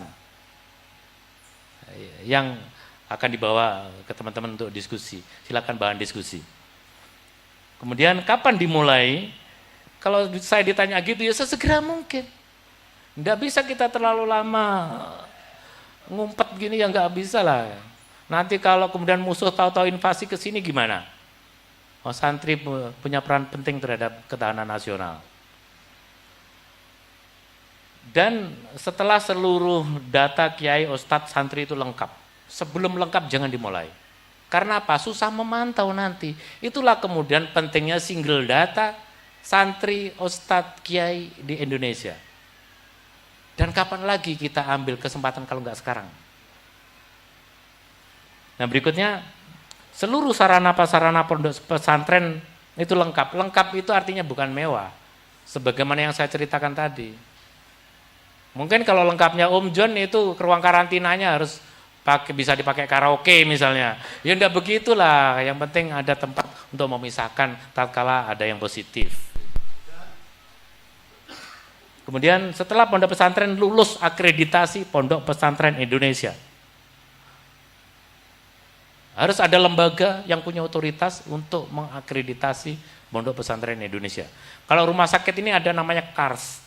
[SPEAKER 1] yang akan dibawa ke teman-teman untuk diskusi. Silakan bahan diskusi. Kemudian kapan dimulai? Kalau saya ditanya gitu ya sesegera mungkin. Nggak bisa kita terlalu lama ngumpet gini ya nggak bisa lah. Nanti kalau kemudian musuh tahu-tahu invasi ke sini gimana? Oh, santri punya peran penting terhadap ketahanan nasional. Dan setelah seluruh data kiai, ustadz, santri itu lengkap. Sebelum lengkap jangan dimulai. Karena apa? Susah memantau nanti. Itulah kemudian pentingnya single data santri, ustadz, kiai di Indonesia. Dan kapan lagi kita ambil kesempatan kalau nggak sekarang? Nah berikutnya, seluruh sarana-prasarana pondok pesantren itu lengkap. Lengkap itu artinya bukan mewah. Sebagaimana yang saya ceritakan tadi. Mungkin kalau lengkapnya Om John itu ruang karantinanya harus bisa dipakai karaoke misalnya. Ya enggak begitulah. Yang penting ada tempat untuk memisahkan tatkala ada yang positif. Kemudian setelah pondok pesantren lulus akreditasi Pondok Pesantren Indonesia. Harus ada lembaga yang punya otoritas untuk mengakreditasi Pondok Pesantren Indonesia. Kalau rumah sakit ini ada namanya KARS,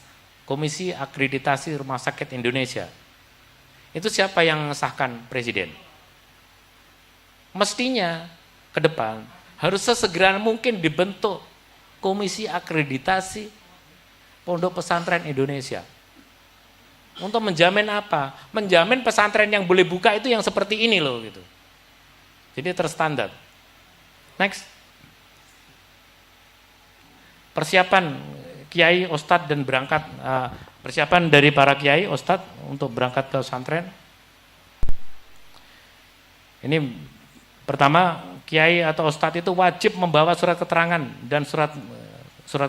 [SPEAKER 1] Komisi Akreditasi Rumah Sakit Indonesia. Itu siapa yang sahkan? Presiden. Mestinya ke depan harus sesegera mungkin dibentuk Komisi Akreditasi Pondok Pesantren Indonesia. Untuk menjamin apa? Menjamin pesantren yang boleh buka itu yang seperti ini loh gitu. Jadi terstandar. Next. Persiapan kiai, ustadz dan berangkat, persiapan dari para kiai, ustadz untuk berangkat ke pesantren. Ini pertama, kiai atau ustadz itu wajib membawa surat keterangan dan surat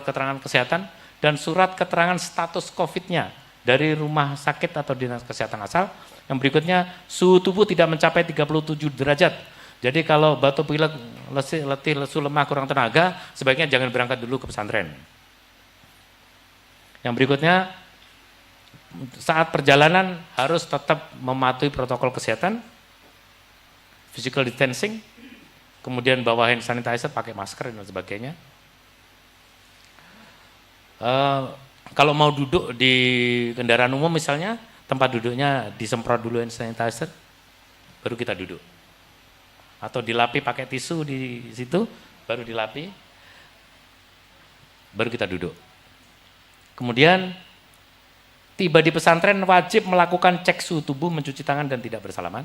[SPEAKER 1] keterangan kesehatan dan surat keterangan status COVID-nya dari rumah sakit atau dinas kesehatan asal. Yang berikutnya, suhu tubuh tidak mencapai 37 derajat. Jadi kalau batuk pilek, letih, lesu, lemah, kurang tenaga, sebaiknya jangan berangkat dulu ke pesantren. Yang berikutnya, saat perjalanan harus tetap mematuhi protokol kesehatan, physical distancing, kemudian bawa hand sanitizer, pakai masker dan sebagainya. Kalau mau duduk di kendaraan umum misalnya, tempat duduknya disemprot dulu hand sanitizer, baru kita duduk. Atau dilapi pakai tisu di situ, baru dilapi, baru kita duduk. Kemudian tiba di pesantren wajib melakukan cek suhu tubuh, mencuci tangan dan tidak bersalaman.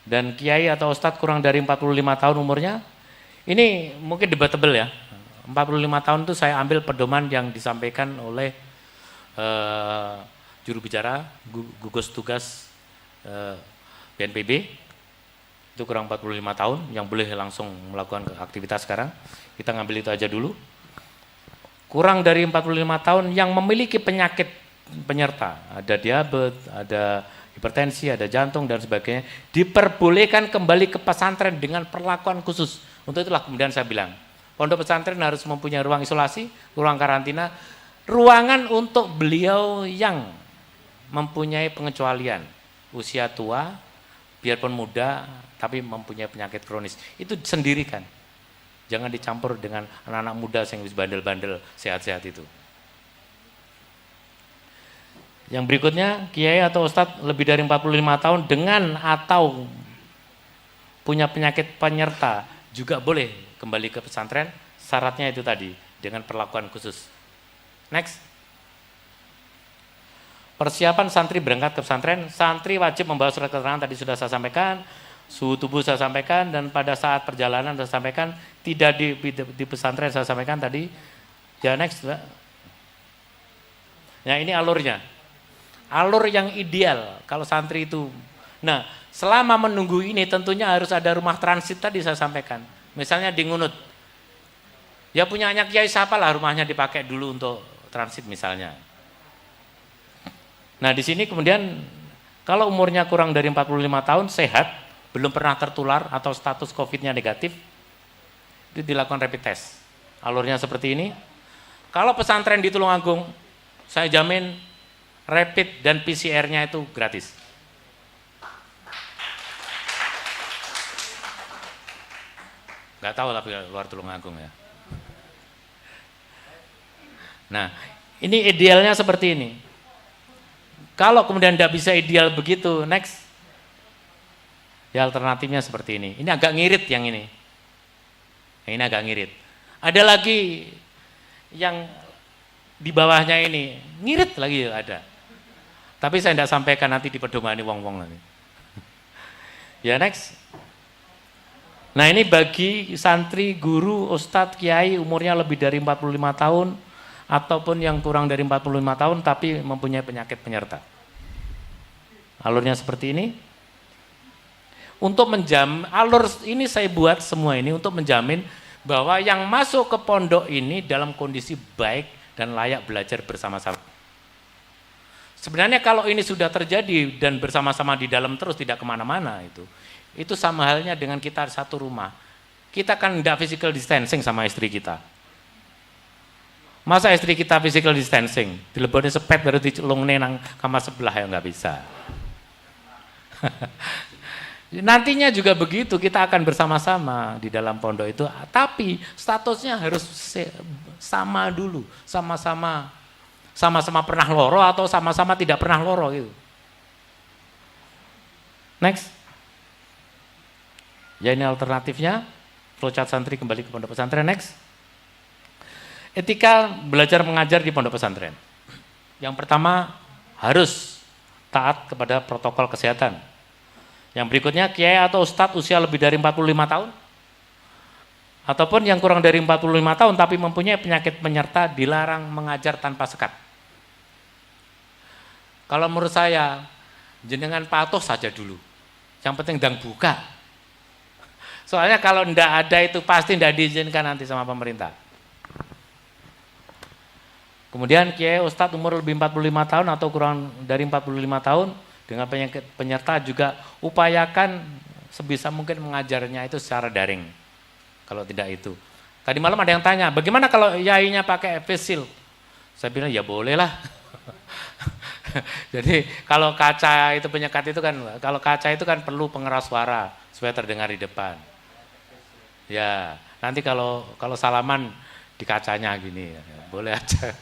[SPEAKER 1] Dan kiai atau ustadz kurang dari 45 tahun umurnya, ini mungkin debatable ya. 45 tahun itu saya ambil pedoman yang disampaikan oleh juru bicara, gugus tugas BNPB. Itu kurang 45 tahun yang boleh langsung melakukan aktivitas sekarang. Kita ngambil itu aja dulu. Kurang dari 45 tahun yang memiliki penyakit penyerta, ada diabetes, ada hipertensi, ada jantung dan sebagainya, diperbolehkan kembali ke pesantren dengan perlakuan khusus. Untuk itulah kemudian saya bilang, pondok pesantren harus mempunyai ruang isolasi, ruang karantina, ruangan untuk beliau yang mempunyai pengecualian, usia tua, biarpun muda, tapi mempunyai penyakit kronis. Itu sendirikan. Jangan dicampur dengan anak-anak muda yang bandel-bandel, sehat-sehat itu. Yang berikutnya, kiai atau ustadz lebih dari 45 tahun dengan atau punya penyakit penyerta juga boleh kembali ke pesantren. Syaratnya itu tadi, dengan perlakuan khusus. Next. Persiapan santri berangkat ke pesantren, santri wajib membawa surat keterangan, tadi sudah saya sampaikan, suhu tubuh saya sampaikan, dan pada saat perjalanan saya sampaikan, tidak di pesantren saya sampaikan tadi. Ya next, Mbak. Ya ini alurnya. Alur yang ideal kalau santri itu. Nah, selama menunggu ini tentunya harus ada rumah transit tadi saya sampaikan. Misalnya di Ngunut. Ya punya anak kiai siapa lah rumahnya dipakai dulu untuk transit misalnya. Nah di sini kemudian Kalau umurnya kurang dari 45 tahun, sehat, belum pernah tertular atau status COVID-nya negatif, itu dilakukan rapid test. Alurnya seperti ini. Kalau pesantren di Tulungagung, saya jamin rapid dan PCR-nya itu gratis. Nggak tahu tapi luar Tulungagung ya. Nah, ini idealnya seperti ini. Kalau kemudian tidak bisa ideal begitu, next. Ya alternatifnya seperti ini. Ini agak ngirit yang ini. Ini agak ngirit. Ada lagi yang di bawahnya ini, ngirit lagi ada. Tapi saya tidak sampaikan nanti di pedomani wong-wong nanti. Ya next. Nah ini bagi santri, guru, ustadz, kiai umurnya lebih dari 45 tahun ataupun yang kurang dari 45 tahun tapi mempunyai penyakit penyerta. Alurnya seperti ini. Untuk menjamin, alur ini saya buat semua ini untuk menjamin bahwa yang masuk ke pondok ini dalam kondisi baik dan layak belajar bersama-sama. Sebenarnya kalau ini sudah terjadi dan bersama-sama di dalam terus tidak kemana-mana itu sama halnya dengan kita satu rumah. Kita kan tidak physical distancing sama istri kita. Masa istri kita physical distancing, dileboni sepet baru dicelungne nang kamar sebelah ya nggak bisa. Nantinya juga begitu, kita akan bersama-sama di dalam pondok itu, tapi statusnya harus sama dulu, sama-sama pernah loro atau sama-sama tidak pernah loro gitu. Next. Ya ini alternatifnya, flowchart santri kembali ke pondok pesantren. Next. Etika belajar mengajar di pondok pesantren. Yang pertama harus taat kepada protokol kesehatan. Yang berikutnya kiai atau ustadz usia lebih dari 45 tahun ataupun yang kurang dari 45 tahun tapi mempunyai penyakit penyerta dilarang mengajar tanpa sekat. Kalau menurut saya jenengan patuh saja dulu. Yang penting dang buka. Soalnya kalau ndak ada itu pasti ndak diizinkan nanti sama pemerintah. Kemudian kiai ustadz umur lebih 45 tahun atau kurang dari 45 tahun dengan penyakit penyerta juga upayakan sebisa mungkin mengajarnya itu secara daring. Kalau tidak itu. Tadi malam ada yang tanya, bagaimana kalau yainya pakai face shield? Saya bilang ya boleh lah. Jadi kalau kaca itu penyekat itu kan, kalau kaca itu kan perlu pengeras suara supaya terdengar di depan. Ya, nanti kalau salaman di kacanya gini, ya, boleh aja.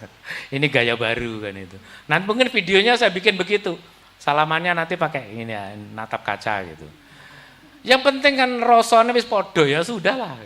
[SPEAKER 1] Ini gaya baru kan itu. Nanti mungkin videonya saya bikin begitu. Salamannya nanti pakai ini ya, natap kaca gitu. Yang penting kan rosone wis podo ya sudahlah.